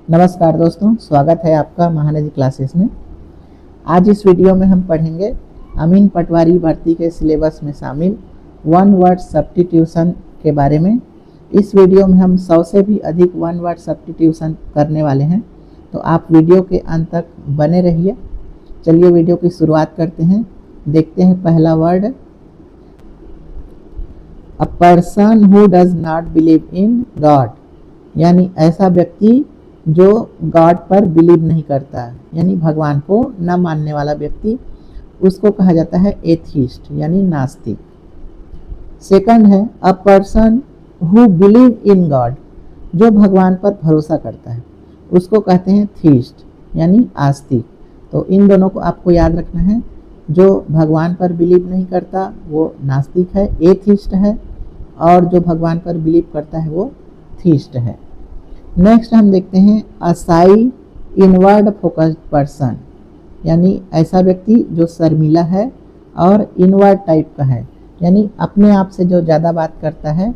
नमस्कार दोस्तों, स्वागत है आपका महानदी क्लासेस में। आज इस वीडियो में हम पढ़ेंगे अमीन पटवारी भर्ती के सिलेबस में शामिल वन वर्ड सब्स्टिट्यूशन के बारे में। इस वीडियो में हम 100 से भी अधिक वन वर्ड सब्स्टिट्यूशन करने वाले हैं, तो आप वीडियो के अंत तक बने रहिए। चलिए वीडियो की शुरुआत करते हैं। देखते हैं पहला word, a person who does not believe in God, यानी ऐसा व्यक्ति जो गॉड पर बिलीव नहीं करता है, यानी भगवान को न मानने वाला व्यक्ति, उसको कहा जाता है एथिस्ट यानी नास्तिक। सेकंड है a person who believe in God, जो भगवान पर भरोसा करता है, उसको कहते हैं थीस्ट यानी आस्तिक। तो इन दोनों को आपको याद रखना है। जो भगवान पर बिलीव नहीं करता वो नास्तिक है, एथिस्ट है, और जो भगवान पर बिलीव करता है वो थीस्ट है। नेक्स्ट हम देखते हैं असाई इनवर्ड फोकस्ड पर्सन, यानी ऐसा व्यक्ति जो शर्मीला है और इनवर्ड टाइप का है, यानी अपने आप से जो ज़्यादा बात करता है,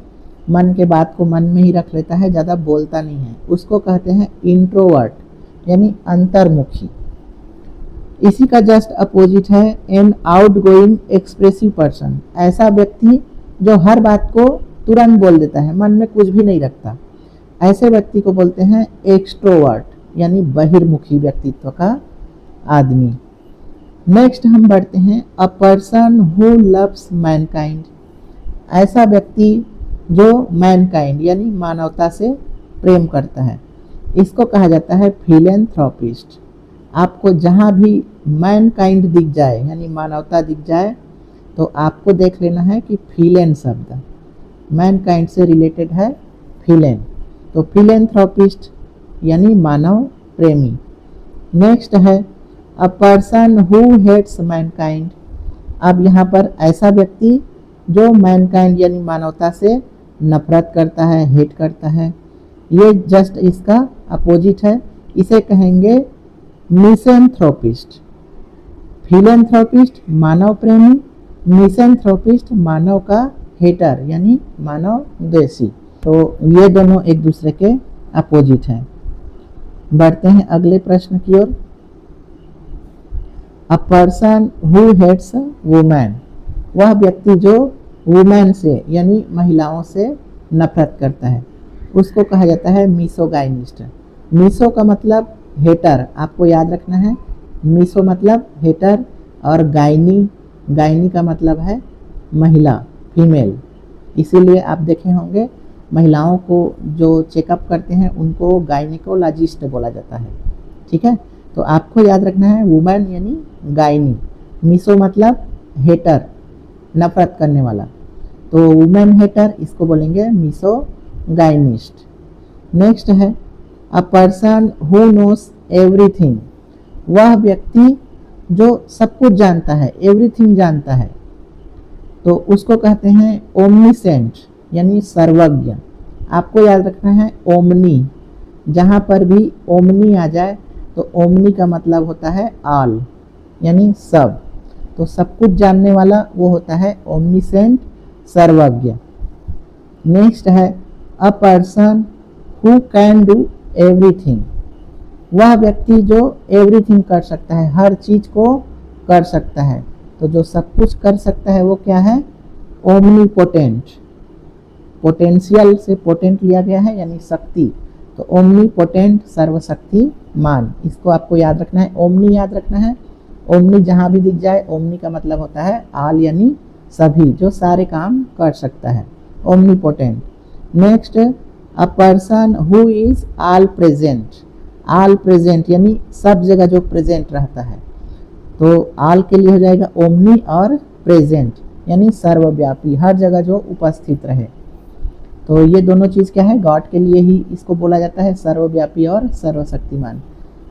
मन के बात को मन में ही रख लेता है, ज़्यादा बोलता नहीं है, उसको कहते हैं इंट्रोवर्ट यानी अंतर्मुखी। इसी का जस्ट अपोजिट है एन आउटगोइंग एक्सप्रेसिव पर्सन, ऐसा व्यक्ति जो हर बात को तुरंत बोल देता है, मन में कुछ भी नहीं रखता, ऐसे व्यक्ति को बोलते हैं एक्सट्रोवर्ट यानी बहिर्मुखी व्यक्तित्व का आदमी। नेक्स्ट हम बढ़ते हैं अ पर्सन हु लव्स मैनकाइंड, ऐसा व्यक्ति जो मैनकाइंड यानी मानवता से प्रेम करता है, इसको कहा जाता है फिलेंथ्रोपिस्ट। आपको जहाँ भी मैनकाइंड दिख जाए यानी मानवता दिख जाए, तो आपको देख लेना है कि फिलेन शब्द मैनकाइंड से रिलेटेड है, फिलेन। तो फिलेंथ्रोपिस्ट यानी मानव प्रेमी। नेक्स्ट है a person who hates mankind, अब यहाँ पर ऐसा व्यक्ति जो मैनकाइंड यानी मानवता से नफरत करता है, हेट करता है, ये जस्ट इसका अपोजिट है, इसे कहेंगे मिसेंथ्रोपिस्ट। फिलेंथ्रोपिस्ट मानव प्रेमी, मिसेंथ्रोपिस्ट मानव का हेटर यानी मानव द्वेषी। तो ये दोनों एक दूसरे के अपोजिट हैं। बढ़ते हैं अगले प्रश्न की ओर। A person who hates women, वह व्यक्ति जो वुमेन से यानी महिलाओं से नफरत करता है, उसको कहा जाता है मिसोगाइनिस्ट। मिसो का मतलब हेटर, आपको याद रखना है, मिसो मतलब हेटर, और गाइनी का मतलब है महिला, फीमेल। इसीलिए आप देखे होंगे महिलाओं को जो चेकअप करते हैं उनको गायनिकोलॉजिस्ट बोला जाता है। ठीक है, तो आपको याद रखना है वुमेन यानी गायनी, मिसो मतलब हेटर, नफरत करने वाला, तो वुमेन हेटर इसको बोलेंगे मिसोगाइनिस्ट। नेक्स्ट है a person who knows everything, वह व्यक्ति जो सब कुछ जानता है, एवरीथिंग जानता है, तो उसको कहते हैं ओमनीसेंट यानी सर्वज्ञ। आपको याद रखना है ओमनी, जहाँ पर भी ओमनी आ जाए तो ओमनी का मतलब होता है ऑल यानी सब, तो सब कुछ जानने वाला वो होता है ओमनीसेंट, सर्वज्ञ। नेक्स्ट है a person who can do everything, वह व्यक्ति जो एवरीथिंग कर सकता है, हर चीज को कर सकता है, तो जो सब कुछ कर सकता है वो क्या है, ओमनीपोटेंट। पोटेंशियल से पोटेंट लिया गया है यानी शक्ति, तो ओमनीपोटेंट सर्वशक्तिमान, इसको आपको याद रखना है। ओमनी याद रखना है, ओमनी जहाँ भी दिख जाए, ओमनी का मतलब होता है ऑल यानी सभी, जो सारे काम कर सकता है, omnipotent. Next a person who is all present, all present यानी सब जगह जो प्रेजेंट रहता है, तो ऑल के लिए हो जाएगा ओमनी, और प्रेजेंट यानी सर्वव्यापी, हर जगह जो उपस्थित रहे। तो ये दोनों चीज़ क्या है, गॉड के लिए ही इसको बोला जाता है, सर्वव्यापी और सर्वशक्तिमान।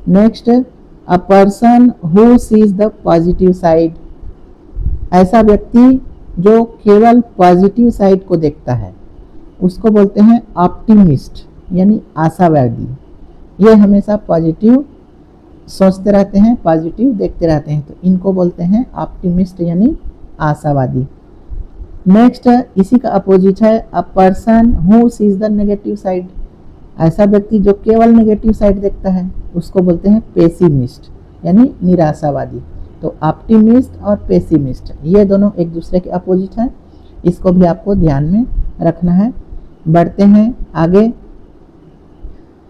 Next a person who seize the positive side, ऐसा व्यक्ति जो केवल पॉजिटिव साइड को देखता है, उसको बोलते हैं ऑप्टिमिस्ट यानी आशावादी। ये हमेशा पॉजिटिव सोचते रहते हैं, पॉजिटिव देखते रहते हैं, तो इनको बोलते हैं ऑप्टिमिस्ट यानी आशावादी। नेक्स्ट इसी का अपोजिट है a person who seize the negative side, ऐसा व्यक्ति जो केवल नेगेटिव साइड देखता है उसको बोलते हैं पेसिमिस्ट यानी निराशावादी। तो ऑप्टिमिस्ट और पेसिमिस्ट ये दोनों एक दूसरे के अपोजिट हैं, इसको भी आपको ध्यान में रखना है। बढ़ते हैं आगे।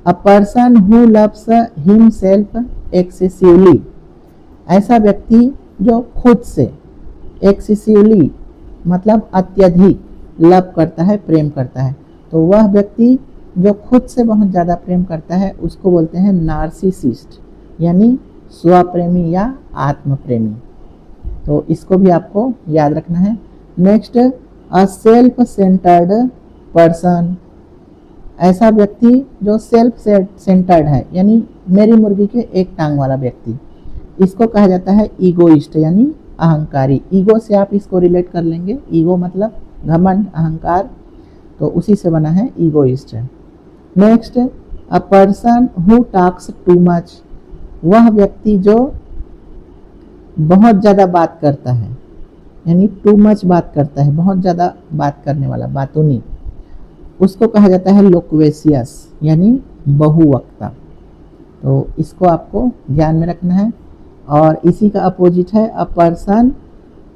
अ person who loves himself excessively, ऐसा व्यक्ति जो खुद से एक्सेसिवली मतलब अत्यधिक लव करता है, प्रेम करता है, तो वह व्यक्ति जो खुद से बहुत ज़्यादा प्रेम करता है उसको बोलते हैं नार्सिसिस्ट यानी स्वप्रेमी या आत्मप्रेमी। तो इसको भी आपको याद रखना है। Next, a self centred person, ऐसा व्यक्ति जो सेल्फ सेंटर्ड है यानी मेरी मुर्गी के एक टांग वाला व्यक्ति, इसको कहा जाता है ईगोइस्ट यानी अहंकारी। ईगो से आप इसको रिलेट कर लेंगे, ईगो मतलब घमंड, अहंकार, तो उसी से बना है egoist. Next, a person who talks too much, वह व्यक्ति जो बहुत ज़्यादा बात करता है यानी टू मच बात करता है, बहुत ज़्यादा बात करने वाला, बातूनी, उसको कहा जाता है लोक्वेशियस यानी बहुवक्ता। तो इसको आपको ध्यान में रखना है। और इसी का अपोजिट है a person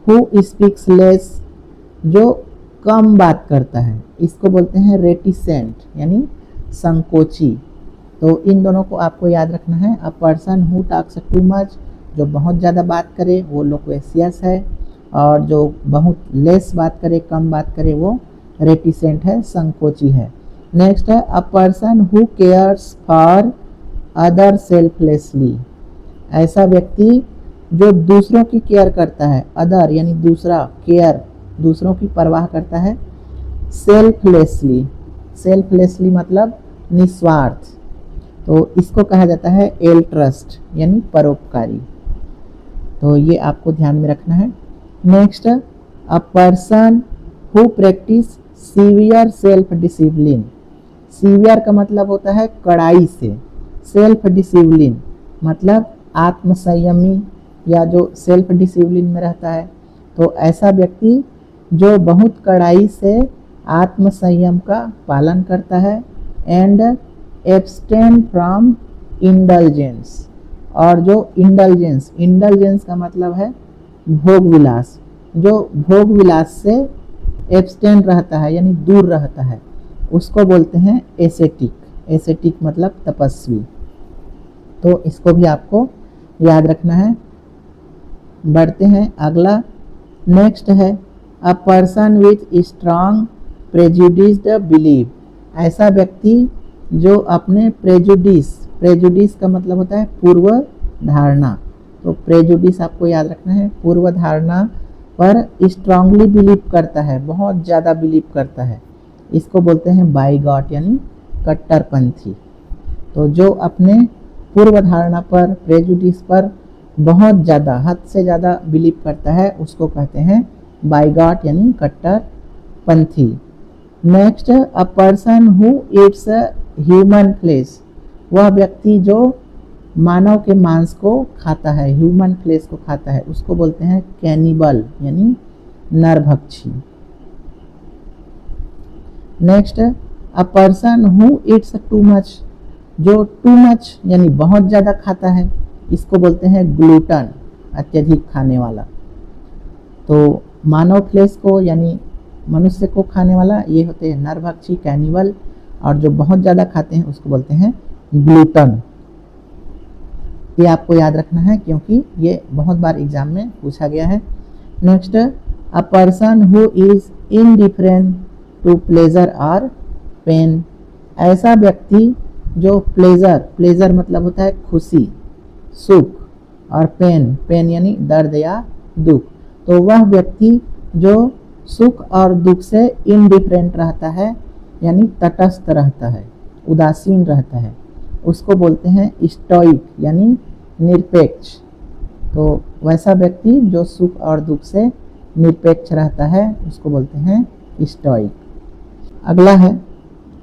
who speaks less, जो कम बात करता है, इसको बोलते हैं रेटिसेंट यानी संकोची। तो इन दोनों को आपको याद रखना है। A person who talks to much, जो बहुत ज़्यादा बात करे वो लोक्वेशियस है, और जो बहुत लेस बात करे, कम बात करे, वो रेटिसेंट है, संकोची है। नेक्स्ट है a person who cares for other selflessly, ऐसा व्यक्ति जो दूसरों की केयर करता है, अदर यानी दूसरा, केयर दूसरों की परवाह करता है, सेल्फलेसली, सेल्फलेसली मतलब निस्वार्थ, तो इसको कहा जाता है एल्ट्रस्ट यानी परोपकारी। तो ये आपको ध्यान में रखना है। Next, a person who practice severe self discipline, severe का मतलब होता है कड़ाई से, सेल्फ डिसिप्लिन मतलब आत्मसंयमी या जो सेल्फ डिसिप्लिन में रहता है। तो ऐसा व्यक्ति जो बहुत कड़ाई से आत्मसंयम का पालन करता है। एंड एब्सटेन फ्रॉम इंडल्जेंस, और जो इंडल्जेंस, इंडल्जेंस का मतलब है भोग विलास, जो भोग विलास से एब्सटेन रहता है यानी दूर रहता है, उसको बोलते हैं एसेटिक। एसेटिक मतलब तपस्वी। तो इसको भी आपको याद रखना है। बढ़ते हैं अगला। नेक्स्ट है a person with strong prejudiced believe, ऐसा व्यक्ति जो अपने प्रेजुडिस, प्रेजुडिस का मतलब होता है पूर्व धारणा, तो प्रेजुडिस आपको याद रखना है, पूर्व धारणा पर स्ट्रांगली बिलीव करता है, बहुत ज़्यादा बिलीव करता है, इसको बोलते हैं बाइगॉट यानी कट्टरपंथी। तो जो अपने पूर्व धारणा पर, प्रेजुडिस पर बहुत ज़्यादा, हद से ज़्यादा बिलीव करता है, उसको कहते हैं बाइगॉट यानी कट्टरपंथी। Next, a person who eats human flesh, वह व्यक्ति जो मानव के मांस को खाता है, ह्यूमन फ्लेश को खाता है, उसको बोलते हैं कैनिबल यानी नरभक्षी। Next, a person who eats too much, जो टू मच यानी बहुत ज़्यादा खाता है, इसको बोलते हैं ग्लूटन, अत्यधिक खाने वाला। तो मानव फ्लेश को यानी मनुष्य को खाने वाला ये होते हैं नरभक्षी, कैनिबल, और जो बहुत ज़्यादा खाते हैं उसको बोलते हैं ग्लूटन। ये आपको याद रखना है क्योंकि ये बहुत बार एग्जाम में पूछा गया है। Next, a person who is indifferent to pleasure और पेन, ऐसा व्यक्ति जो प्लेजर, प्लेजर मतलब होता है खुशी, सुख, और पेन, पेन यानी दर्द या दुख, तो वह व्यक्ति जो सुख और दुख से इनडिफरेंट रहता है यानी तटस्थ रहता है, उदासीन रहता है, उसको बोलते हैं स्टोइक यानी निरपेक्ष। तो वैसा व्यक्ति जो सुख और दुख से निरपेक्ष रहता है उसको बोलते हैं स्टोइक। अगला है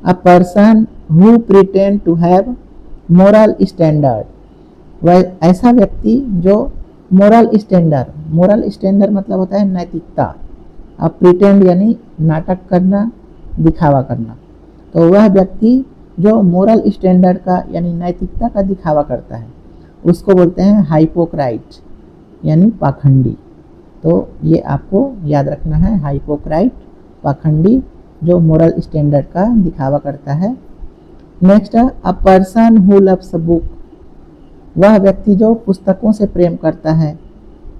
a person who pretend to have moral standard, वह ऐसा व्यक्ति जो मोरल स्टैंडर्ड, मोरल स्टैंडर्ड मतलब होता है नैतिकता, अब प्रिटेंड यानी नाटक करना, दिखावा करना, तो वह व्यक्ति जो मोरल स्टैंडर्ड का यानी नैतिकता का दिखावा करता है उसको बोलते हैं हाइपोक्राइट यानी पाखंडी। तो ये आपको याद रखना है, हाइपोक्राइट पाखंडी जो मोरल स्टैंडर्ड का दिखावा करता है। नेक्स्ट है a person who loves book, वह व्यक्ति जो पुस्तकों से प्रेम करता है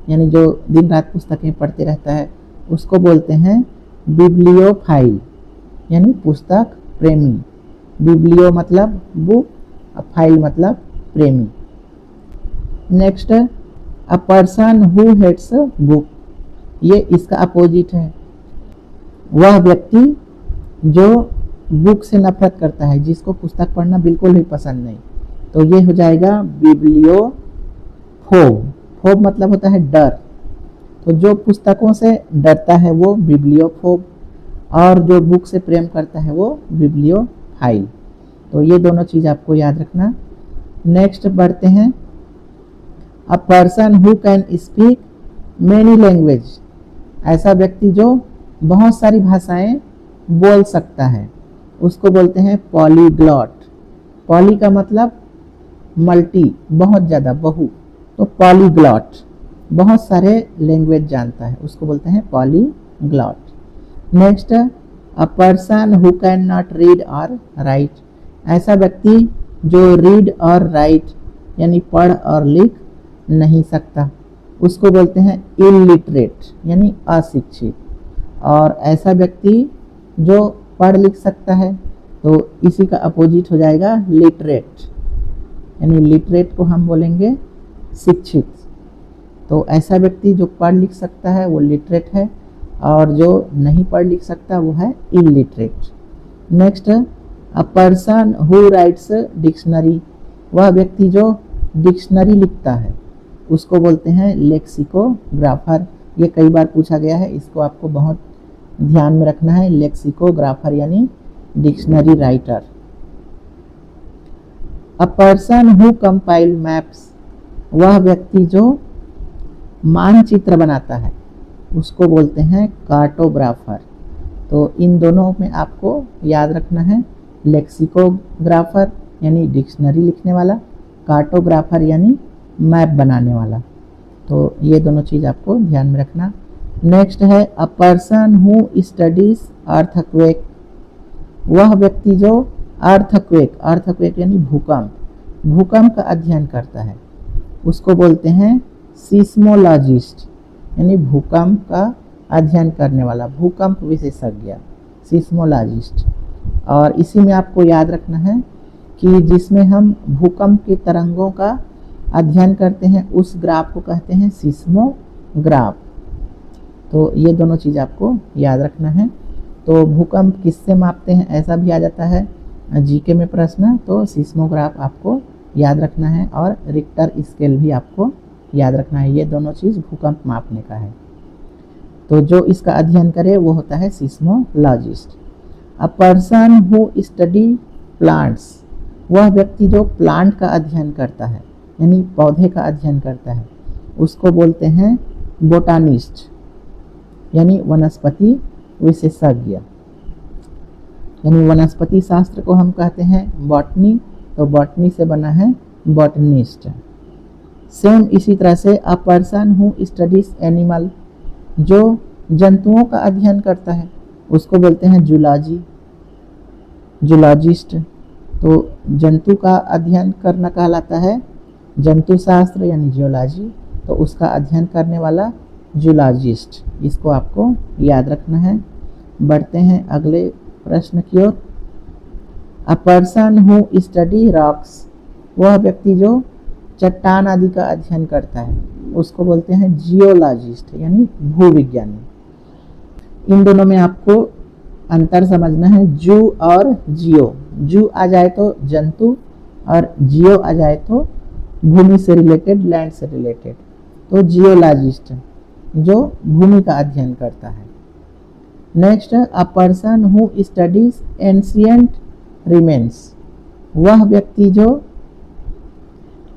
यानी जो दिन रात पुस्तकें पढ़ते रहता है उसको बोलते हैं बिब्लियोफाइल यानी पुस्तक प्रेमी। बिब्लियो मतलब बुक, फाइल मतलब प्रेमी। Next a person who hates book, ये इसका अपोजिट है, वह व्यक्ति जो बुक से नफरत करता है, जिसको पुस्तक पढ़ना बिल्कुल भी पसंद नहीं। तो ये हो जाएगा बिब्लियोफोब। फोब मतलब होता है डर, तो जो पुस्तकों से डरता है वो बिब्लियोफोब, और जो बुक से प्रेम करता है वो बिब्लियोफाइल। तो ये दोनों चीज़ आपको याद रखना। नेक्स्ट बढ़ते हैं अ person who can speak many language, ऐसा व्यक्ति जो बहुत सारी भाषाएं बोल सकता है उसको बोलते हैं पॉलीग्लॉट। पॉली का मतलब मल्टी, बहुत ज़्यादा, बहु, तो पॉलीग्लॉट बहुत सारे लैंग्वेज जानता है उसको बोलते हैं polyglot. Next a person who can not read और राइट, ऐसा व्यक्ति जो रीड और राइट यानी पढ़ और लिख नहीं सकता उसको बोलते हैं इलिटरेट यानी अशिक्षित। और ऐसा व्यक्ति जो पढ़ लिख सकता है तो इसी का अपोजिट हो जाएगा लिटरेट, यानी लिटरेट को हम बोलेंगे शिक्षित। तो ऐसा व्यक्ति जो पढ़ लिख सकता है वो लिटरेट है, और जो नहीं पढ़ लिख सकता वो है illiterate. Next a person who rights dictionary, वह व्यक्ति जो डिक्शनरी लिखता है उसको बोलते हैं लेक्सिकोग्राफर। ये कई बार पूछा गया है, इसको आपको बहुत ध्यान में रखना है, लेक्सिकोग्राफर यानी dictionary writer. A person who compile maps, वह व्यक्ति जो मानचित्र बनाता है उसको बोलते हैं कार्टोग्राफर। तो इन दोनों में आपको याद रखना है, लेक्सिकोग्राफर यानी डिक्शनरी लिखने वाला, कार्टोग्राफर यानी मैप बनाने वाला। तो ये दोनों चीज़ आपको ध्यान में रखना। नेक्स्ट है a person who studies earthquake, वह व्यक्ति जो अर्थक्वेक यानी भूकंप का अध्ययन करता है उसको बोलते हैं सीस्मोलॉजिस्ट यानी भूकंप का अध्ययन करने वाला, भूकंप विशेषज्ञ, सीस्मोलॉजिस्ट। और इसी में आपको याद रखना है कि जिसमें हम भूकंप की तरंगों का अध्ययन करते हैं उस ग्राफ को कहते हैं सीस्मोग्राफ। तो ये दोनों चीज़ आपको याद रखना है। तो भूकंप किससे मापते हैं ऐसा भी आ जाता है जीके में प्रश्न, तो सीस्मोग्राफ आपको याद रखना है, और रिक्टर स्केल भी आपको याद रखना है। ये दोनों चीज़ भूकंप मापने का है। तो जो इसका अध्ययन करे वो होता है seismologist. A person who study plants, वह व्यक्ति जो प्लांट का अध्ययन करता है यानी पौधे का अध्ययन करता है उसको बोलते हैं बोटानिस्ट यानी वनस्पति विशेषज्ञ। यानी वनस्पति शास्त्र को हम कहते हैं बॉटनी, तो बॉटनी से बना है बॉटनिस्ट। सेम इसी तरह से अ पर्सन हु स्टडीज एनिमल, जो जंतुओं का अध्ययन करता है उसको बोलते हैं जूलॉजिस्ट। तो जंतु का अध्ययन करना कहलाता है जंतु शास्त्र यानी जियोलॉजी, तो उसका अध्ययन करने वाला जूलॉजिस्ट। इसको आपको याद रखना है। बढ़ते हैं अगले प्रश्न की ओर। A person who study rocks, वह व्यक्ति जो चट्टान आदि का अध्ययन करता है उसको बोलते हैं जियोलॉजिस्ट यानी भूविज्ञानी। इन दोनों में आपको अंतर समझना है, जू और जियो। जू आ जाए तो जंतु और जियो आ जाए तो भूमि से रिलेटेड, लैंड से रिलेटेड। तो जियोलॉजिस्ट जो भूमि का अध्ययन करता है। Next a person who studies ancient remains, वह व्यक्ति जो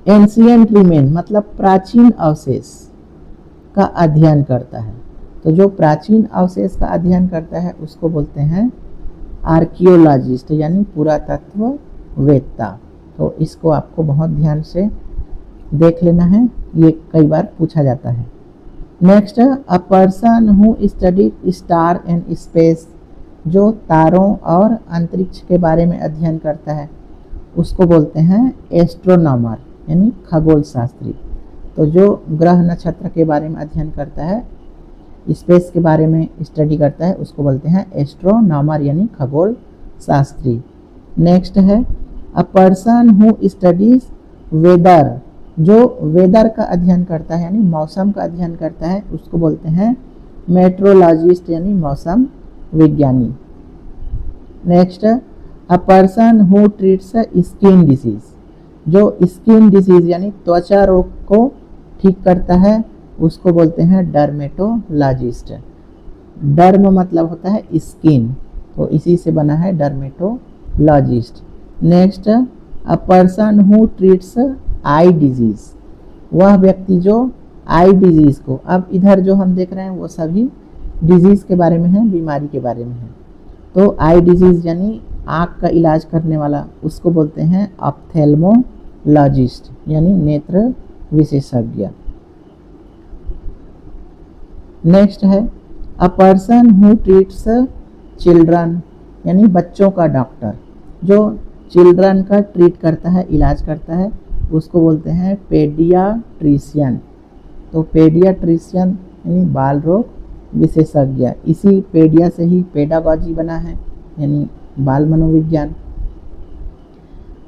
एंशिएंट रिमेन मतलब प्राचीन अवशेष का अध्ययन करता है। तो जो प्राचीन अवशेष का अध्ययन करता है उसको बोलते हैं आर्कियोलॉजिस्ट यानी पुरातत्ववेत्ता। तो इसको आपको बहुत ध्यान से देख लेना है, ये कई बार पूछा जाता है। Next, a person who study star and space, जो तारों और अंतरिक्ष के बारे में अध्ययन करता है उसको बोलते हैं एस्ट्रोनॉमर यानी खगोल शास्त्री। तो जो ग्रह नक्षत्र के बारे में अध्ययन करता है, स्पेस के बारे में स्टडी करता है, उसको बोलते हैं एस्ट्रोनॉमर यानी खगोल शास्त्री। नेक्स्ट है a person who studies weather, जो वेदर का अध्ययन करता है यानी मौसम का अध्ययन करता है उसको बोलते हैं मेट्रोलॉजिस्ट यानी मौसम विज्ञानी। Next, a person who treats skin disease, जो स्किन डिसीज यानी त्वचा रोग को ठीक करता है उसको बोलते हैं डर्मेटोलॉजिस्ट। डर्म मतलब होता है स्किन, तो इसी से बना है dermatologist. Next, a person who treats eye disease, वह व्यक्ति जो आई डिजीज को, अब इधर जो हम देख रहे हैं वो सभी डिजीज के बारे में है, बीमारी के बारे में है। तो आई डिजीज यानी आँख का इलाज करने वाला उसको बोलते हैं ऑप्थेल्मोलॉजिस्ट यानी नेत्र विशेषज्ञ। नेक्स्ट है a person who treats children यानी बच्चों का डॉक्टर, जो चिल्ड्रन का ट्रीट करता है, इलाज करता है उसको बोलते हैं पेडियाट्रिशियन। तो पेडियाट्रिशियन यानी बाल रोग विशेषज्ञ, इसी पेडिया से ही पेडागॉजी बना है यानी बाल मनोविज्ञान।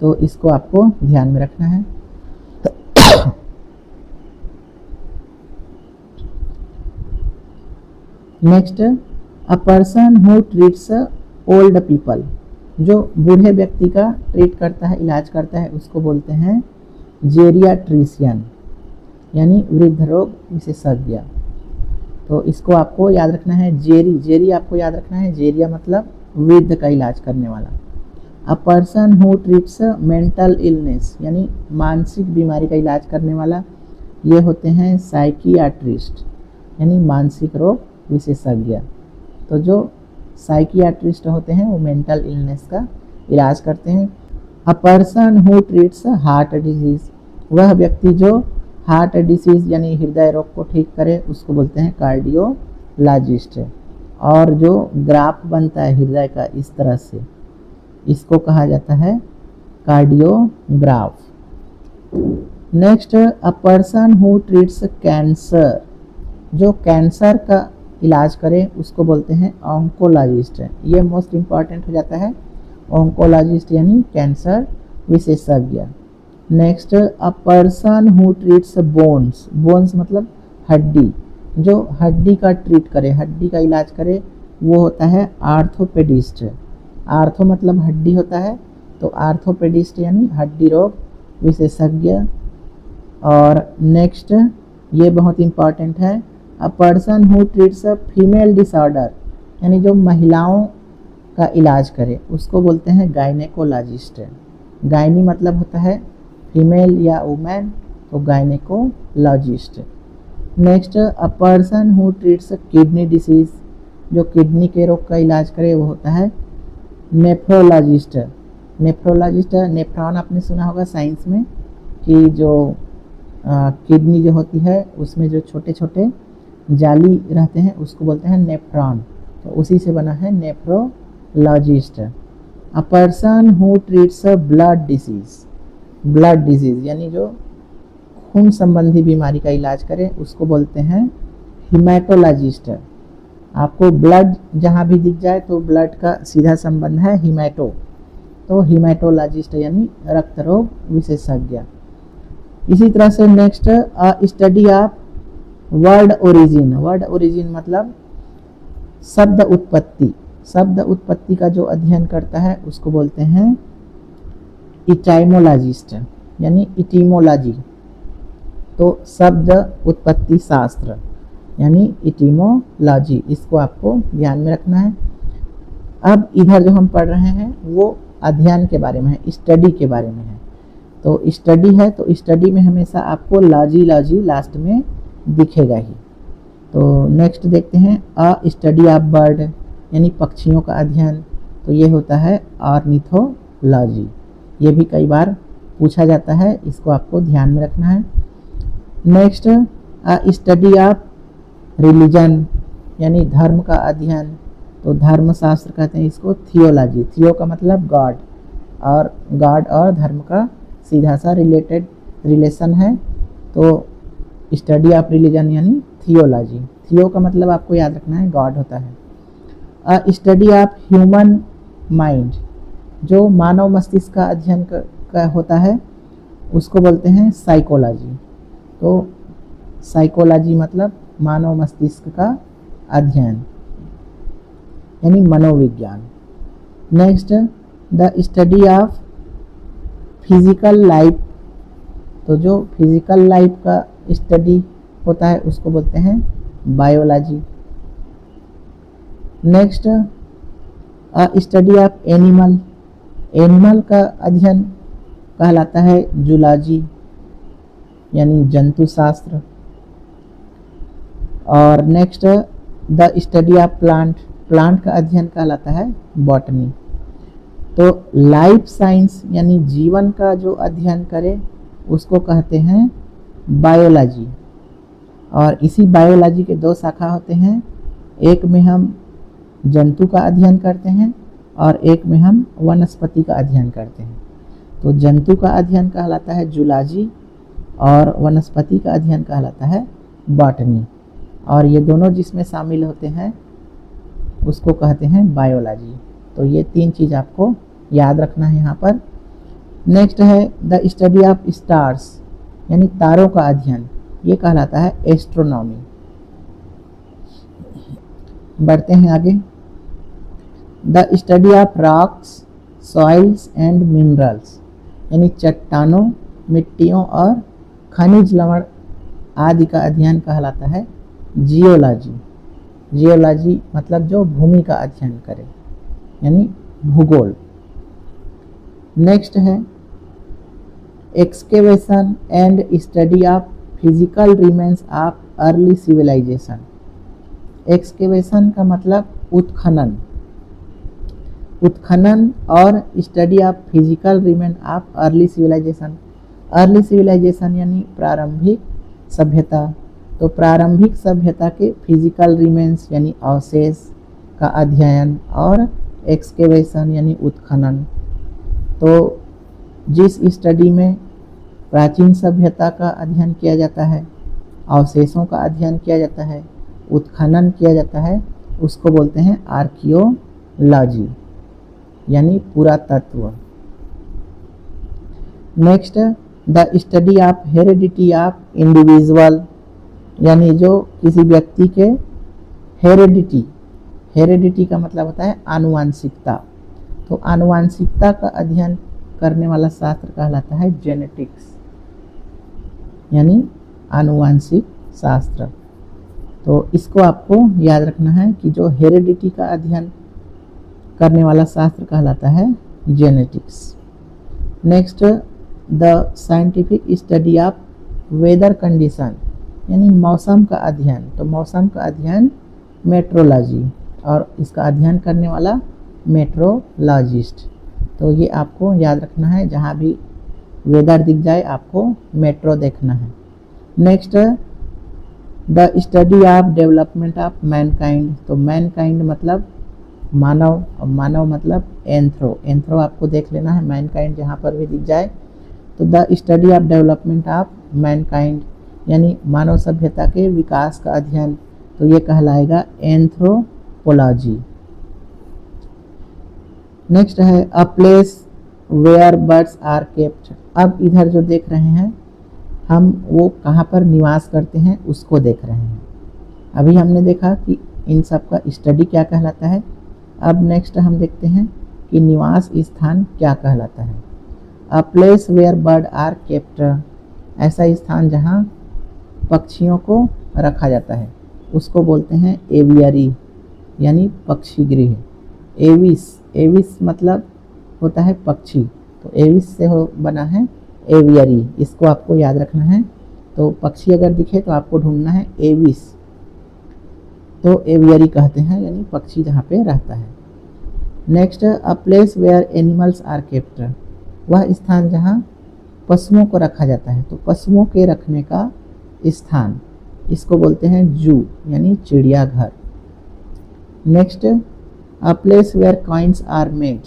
तो इसको आपको ध्यान में रखना है। Next, a person who treats old people, जो बूढ़े व्यक्ति का ट्रीट करता है, इलाज करता है उसको बोलते हैं जेरियाट्रिशियन यानी वृद्ध रोग विशेषज्ञ। तो इसको आपको याद रखना है, जेरी आपको याद रखना है, जेरिया मतलब वृद्ध का इलाज करने वाला। अ person who treats mental illness यानी मानसिक बीमारी का इलाज करने वाला, ये होते हैं साइकियाट्रिस्ट यानी मानसिक रोग विशेषज्ञ। तो जो साइकियाट्रिस्ट होते हैं वो मेंटल इलनेस का इलाज करते हैं। अ person who treats heart disease, वह व्यक्ति जो हार्ट डिसीज यानी हृदय रोग को ठीक करे उसको बोलते हैं कार्डियोलॉजिस्ट। और जो ग्राफ बनता है हृदय का इस तरह से, इसको कहा जाता है cardiograph. Next, a person who treats cancer, जो कैंसर का इलाज करे उसको बोलते हैं ऑन्कोलॉजिस्ट। ये मोस्ट इम्पॉर्टेंट हो जाता है, ऑन्कोलॉजिस्ट यानी कैंसर विशेषज्ञ। Next, a person who treats bones, bones मतलब हड्डी, जो हड्डी का ट्रीट करे, हड्डी का इलाज करे वो होता है आर्थोपेडिस्ट। आर्थो मतलब हड्डी होता है, तो आर्थोपेडिस्ट यानी हड्डी रोग विशेषज्ञ। और नेक्स्ट, ये बहुत इम्पॉर्टेंट है, a person who treats a female disorder यानी जो महिलाओं का इलाज करे उसको बोलते हैं गायनेकोलॉजिस्ट। गायनी मतलब होता है फीमेल या वुमेन, तो gynaecologist. Next, a person who treats kidney disease, जो किडनी के रोग का इलाज करे वो होता है नेफ्रोलॉजिस्ट। नेफ्रोलॉजिस्ट, नेफ्रॉन आपने सुना होगा साइंस में कि जो किडनी जो होती है उसमें जो छोटे छोटे जाली रहते हैं उसको बोलते हैं नेफ्रॉन, तो उसी से बना है nephrologist. A person who treats blood disease, blood disease यानी जो खून संबंधी बीमारी का इलाज करे उसको बोलते हैं हीमेटोलॉजिस्ट। आपको ब्लड जहाँ भी दिख जाए तो ब्लड का सीधा संबंध है हीमेटो, तो हीमेटोलॉजिस्ट यानी रक्त रोग विशेषज्ञ। इसी तरह से next, study of word origin. Word origin मतलब शब्द उत्पत्ति, शब्द उत्पत्ति का जो अध्ययन करता है उसको बोलते हैं इटाइमोलॉजिस्ट यानी इटीमोलॉजी। तो शब्द उत्पत्ति शास्त्र यानी इटीमोलॉजी, इसको आपको ध्यान में रखना है। अब इधर जो हम पढ़ रहे हैं वो अध्ययन के बारे में है, स्टडी के बारे में है। तो स्टडी है तो स्टडी में हमेशा आपको लॉजी लास्ट में दिखेगा ही। तो नेक्स्ट देखते हैं, अ स्टडी ऑफ बर्ड यानी पक्षियों का अध्ययन। तो ये होता है ऑर्निथोलॉजी। ये भी कई बार पूछा जाता है, इसको आपको ध्यान में रखना है। नेक्स्ट, स्टडी ऑफ रिलीजन यानी धर्म का अध्ययन, तो धर्मशास्त्र कहते हैं इसको थियोलॉजी। थियो का मतलब गॉड, और गॉड और धर्म का सीधा सा रिलेशन है, तो स्टडी ऑफ रिलीजन यानी थियोलॉजी। थियो का मतलब आपको याद रखना है गॉड होता है। स्टडी ऑफ ह्यूमन माइंड, जो मानव मस्तिष्क का अध्ययन का होता है उसको बोलते हैं साइकोलॉजी। तो साइकोलॉजी मतलब मानव मस्तिष्क का अध्ययन यानी मनोविज्ञान। Next, the study of physical life, तो जो फिजिकल लाइफ का स्टडी होता है उसको बोलते हैं biology. Next, study of animal, animal का अध्ययन कहलाता है जूलॉजी यानी जंतु शास्त्र। और next, the study of plant, plant का अध्ययन कहलाता है बॉटनी। तो लाइफ साइंस यानी जीवन का जो अध्ययन करे उसको कहते हैं बायोलॉजी। और इसी बायोलॉजी के दो शाखा होते हैं, एक में हम जंतु का अध्ययन करते हैं और एक में हम वनस्पति का अध्ययन करते हैं। तो जंतु का अध्ययन कहलाता है जूलॉजी और वनस्पति का अध्ययन कहलाता है बॉटनी, और ये दोनों जिसमें शामिल होते हैं उसको कहते हैं बायोलॉजी। तो ये तीन चीज़ आपको याद रखना है यहाँ पर। नेक्स्ट है द स्टडी ऑफ स्टार्स यानी तारों का अध्ययन, ये कहलाता है एस्ट्रोनॉमी। बढ़ते हैं आगे। The study of rocks, soils and minerals यानी चट्टानों, मिट्टियों और खनिज लवण आदि का अध्ययन कहलाता है जियोलॉजी। जियोलॉजी मतलब जो भूमि का अध्ययन करे यानी भूगोल। नेक्स्ट है excavation and study of physical remains of early civilisation. Excavation का मतलब उत्खनन, उत्खनन और study of physical remain of early civilisation. Early civilisation यानी प्रारंभिक सभ्यता, तो प्रारंभिक सभ्यता के फिजिकल रिमेन्स यानी अवशेष का अध्ययन, और एक्सकेवेशन यानी उत्खनन। तो जिस स्टडी में प्राचीन सभ्यता का अध्ययन किया जाता है, अवशेषों का अध्ययन किया जाता है, उत्खनन किया जाता है, उसको बोलते हैं आर्कियोलॉजी यानी पुरातत्व। Next, the study of heredity of individual यानी जो किसी व्यक्ति के हेरिडिटी, हेरिडिटी का मतलब होता है आनुवांशिकता, तो आनुवांशिकता का अध्ययन करने वाला शास्त्र कहलाता है जेनेटिक्स यानी आनुवांशिक शास्त्र। तो इसको आपको याद रखना है कि जो हेरिडिटी का अध्ययन करने वाला शास्त्र कहलाता है genetics. Next, the scientific study of weather condition यानी मौसम का अध्ययन, तो मौसम का अध्ययन मेट्रोलॉजी, और इसका अध्ययन करने वाला मेट्रोलॉजिस्ट। तो ये आपको याद रखना है, जहाँ भी वेदर दिख जाए आपको मेट्रो देखना है। Next, the study of development of Mankind, तो मैनकाइंड मतलब मानव, और मानव मतलब एंथ्रो, एंथ्रो आपको देख लेना है, मैनकाइंड जहाँ पर भी दिख जाए। तो the study of development of Mankind यानी मानव सभ्यता के विकास का अध्ययन, तो ये कहलाएगा एंथ्रोपोलॉजी। नेक्स्ट है a place where birds are kept. अब इधर जो देख रहे हैं हम वो कहाँ पर निवास करते हैं उसको देख रहे हैं। अभी हमने देखा कि इन सब का स्टडी क्या कहलाता है, अब नेक्स्ट हम देखते हैं कि निवास स्थान क्या कहलाता है। A place where bird are kept, ऐसा स्थान जहाँ पक्षियों को रखा जाता है उसको बोलते हैं एवियरी यानी पक्षी गृह। एविस, एविस मतलब होता है पक्षी, तो एविस से बना है एवियरी, इसको आपको याद रखना है। तो पक्षी अगर दिखे तो आपको ढूंढना है एविस, तो एवियरी कहते हैं यानी पक्षी जहाँ पे रहता है। Next, a place where animals are kept, वह स्थान जहाँ पशुओं को रखा जाता है। तो पशुओं के रखने का स्थान, इसको बोलते हैं जू यानी चिड़ियाघर। Next, a place where coins are made,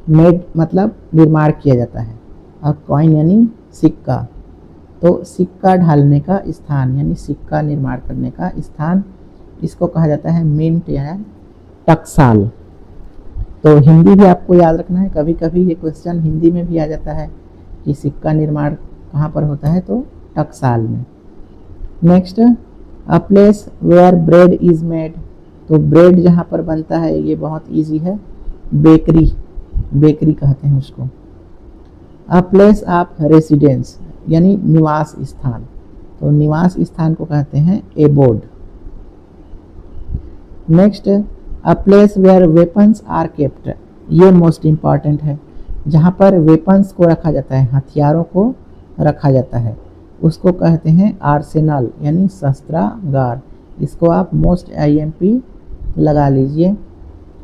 made मतलब निर्माण किया जाता है, और कॉइन यानी सिक्का, तो सिक्का ढालने का स्थान यानी सिक्का निर्माण करने का स्थान, इसको कहा जाता है मिंट या टकसाल। तो हिंदी भी आपको याद रखना है, कभी कभी ये क्वेश्चन हिंदी में भी आ जाता है कि सिक्का निर्माण कहाँ पर होता है, तो टकसाल में। Next, a place where bread is made, तो ब्रेड जहाँ पर बनता है ये बहुत इजी है, बेकरी, बेकरी कहते हैं उसको। अ प्लेस ऑफ रेसिडेंस यानी निवास स्थान, तो निवास स्थान को कहते हैं abode. Next, a place where weapons are kept, ये मोस्ट इम्पॉर्टेंट है, जहाँ पर वेपन्स को रखा जाता है, हथियारों को रखा जाता है, उसको कहते हैं आर्सेनल यानी शस्त्रागार। इसको आप मोस्ट IMP लगा लीजिए,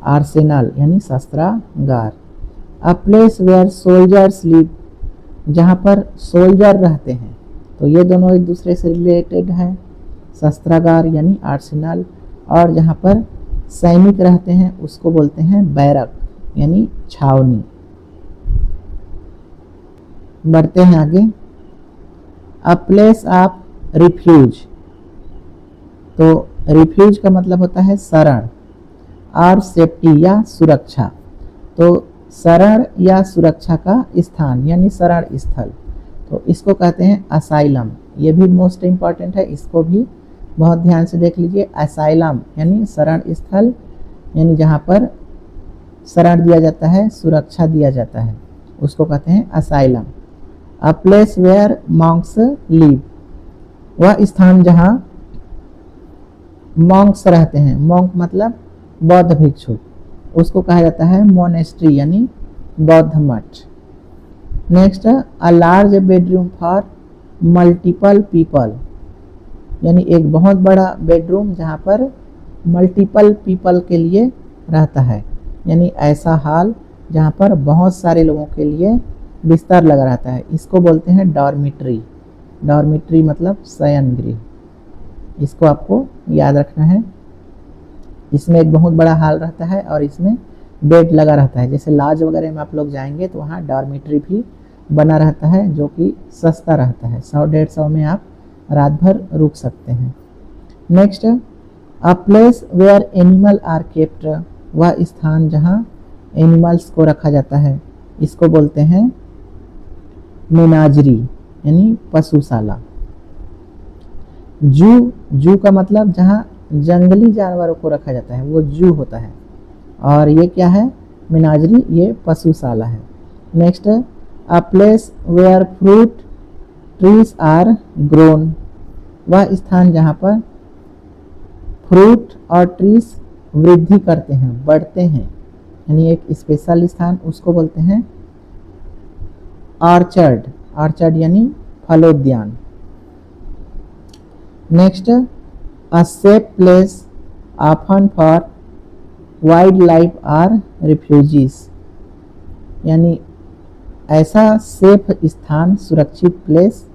आर्सेनल यानी शस्त्रागार। A place where soldiers live, जहाँ पर सोल्जर रहते हैं, तो ये दोनों एक दूसरे से रिलेटेड है, शस्त्रागार यानी आर्सेनल, और जहाँ पर सैनिक रहते हैं उसको बोलते हैं बैरक यानी छावनी। बढ़ते हैं आगे, अ प्लेस ऑफ रिफ्यूज, तो रिफ्यूज का मतलब होता है शरण और सेफ्टी या सुरक्षा, तो शरण या सुरक्षा का स्थान यानी शरण स्थल, तो इसको कहते हैं असाइलम। ये भी मोस्ट इम्पॉर्टेंट है, इसको भी बहुत ध्यान से देख लीजिए। असाइलम यानी शरण स्थल, यानी जहाँ पर शरण दिया जाता है, सुरक्षा दिया जाता है, उसको कहते हैं asylum. A place where monks live, वह स्थान जहाँ मॉन्क्स रहते हैं, मॉन्क मतलब बौद्ध भिक्षु, उसको कहा जाता है मोनेस्ट्री यानी बौद्ध मठ। Next, a large bedroom for multiple people, यानी एक बहुत बड़ा बेडरूम जहाँ पर मल्टीपल पीपल के लिए रहता है, यानी ऐसा हाल जहाँ पर बहुत सारे लोगों के लिए बिस्तर लगा रहता है, इसको बोलते हैं डॉर्मिट्री। डॉर्मिट्री मतलब शयन गृह, इसको आपको याद रखना है। इसमें एक बहुत बड़ा हाल रहता है और इसमें बेड लगा रहता है, जैसे लॉज वगैरह में आप लोग जाएंगे तो वहाँ डॉर्मिट्री भी बना रहता है, जो कि सस्ता रहता है, 100-150 में आप रात भर रुक सकते हैं। Next, a place where animal are kept, वह स्थान जहाँ एनिमल्स को रखा जाता है, इसको बोलते हैं मेनाजरी यानी पशुशाला। जू, जू का मतलब जहाँ जंगली जानवरों को रखा जाता है वो जू होता है, और ये क्या है, मेनाजरी, ये पशुशाला है। Next, a place where fruit trees are grown, वह स्थान जहाँ पर फ्रूट और ट्रीज वृद्धि करते हैं, बढ़ते हैं, यानी एक स्पेशल स्थान, उसको बोलते हैं ऑर्चर्ड। ऑर्चर्ड यानी फलोद्यान। Next, a safe place often for wildlife or refugees, यानी ऐसा सेफ स्थान, सुरक्षित प्लेस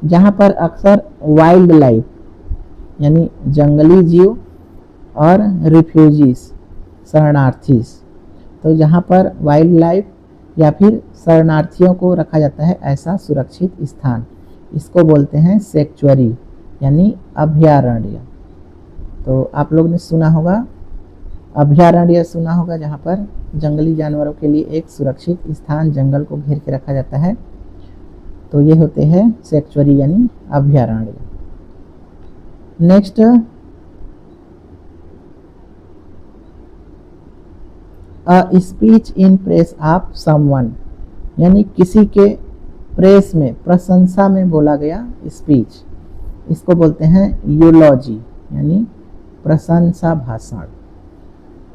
जहाँ पर अक्सर वाइल्ड लाइफ यानी जंगली जीव और रिफ्यूजीज शरणार्थी, तो जहाँ पर वाइल्ड लाइफ या फिर शरणार्थियों को रखा जाता है, ऐसा सुरक्षित स्थान, इसको बोलते हैं सेक्चुअरी यानी अभयारण्य। तो आप लोग ने सुना होगा, अभयारण्य सुना होगा, जहाँ पर जंगली जानवरों के लिए एक सुरक्षित स्थान, जंगल को घेर के रखा जाता है, तो ये होते हैं सेक्चुअरी यानी अभयारण्य। Next, a speech in press of someone, यानी किसी के प्रेस में, प्रशंसा में बोला गया स्पीच, इसको बोलते हैं यूलॉजी यानी प्रशंसा भाषण।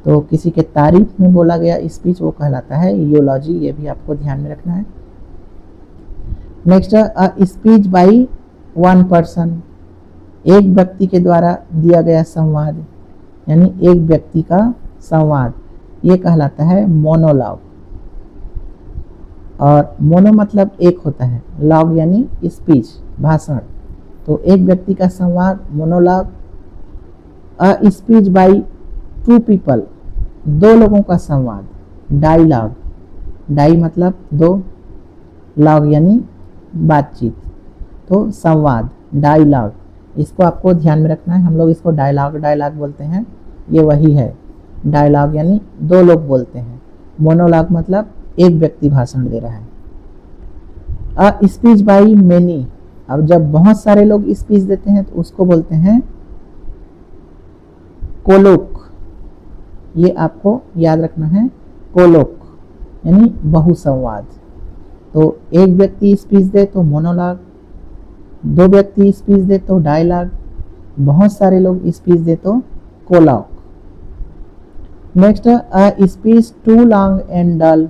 तो किसी के तारीफ में बोला गया स्पीच वो कहलाता है यूलॉजी, ये भी आपको ध्यान में रखना है। Next, a speech by one person, एक व्यक्ति के द्वारा दिया गया संवाद, यानी एक व्यक्ति का संवाद, ये कहलाता है मोनोलॉग। और मोनो मतलब एक होता है, लॉग यानी स्पीच, भाषण। तो एक व्यक्ति का संवाद monologue. A speech by two people, दो लोगों का संवाद, डायलॉग। डाई मतलब दो, लॉग यानी बातचीत, तो संवाद, डायलॉग। इसको आपको ध्यान में रखना है, हम लोग इसको डायलॉग डायलॉग बोलते हैं, ये वही है। डायलॉग यानी दो लोग बोलते हैं, मोनोलॉग मतलब एक व्यक्ति भाषण दे रहा है। अ स्पीच बाय मेनी, अब जब बहुत सारे लोग स्पीच देते हैं तो उसको बोलते हैं कोलोक। ये आपको याद रखना है, कोलोक यानी बहुसंवाद। तो एक व्यक्ति स्पीच दे तो मोनोलॉग, दो व्यक्ति स्पीच दे तो डायलॉग, बहुत सारे लोग स्पीच दे तो कोलॉक। Next, a speech too long and dull,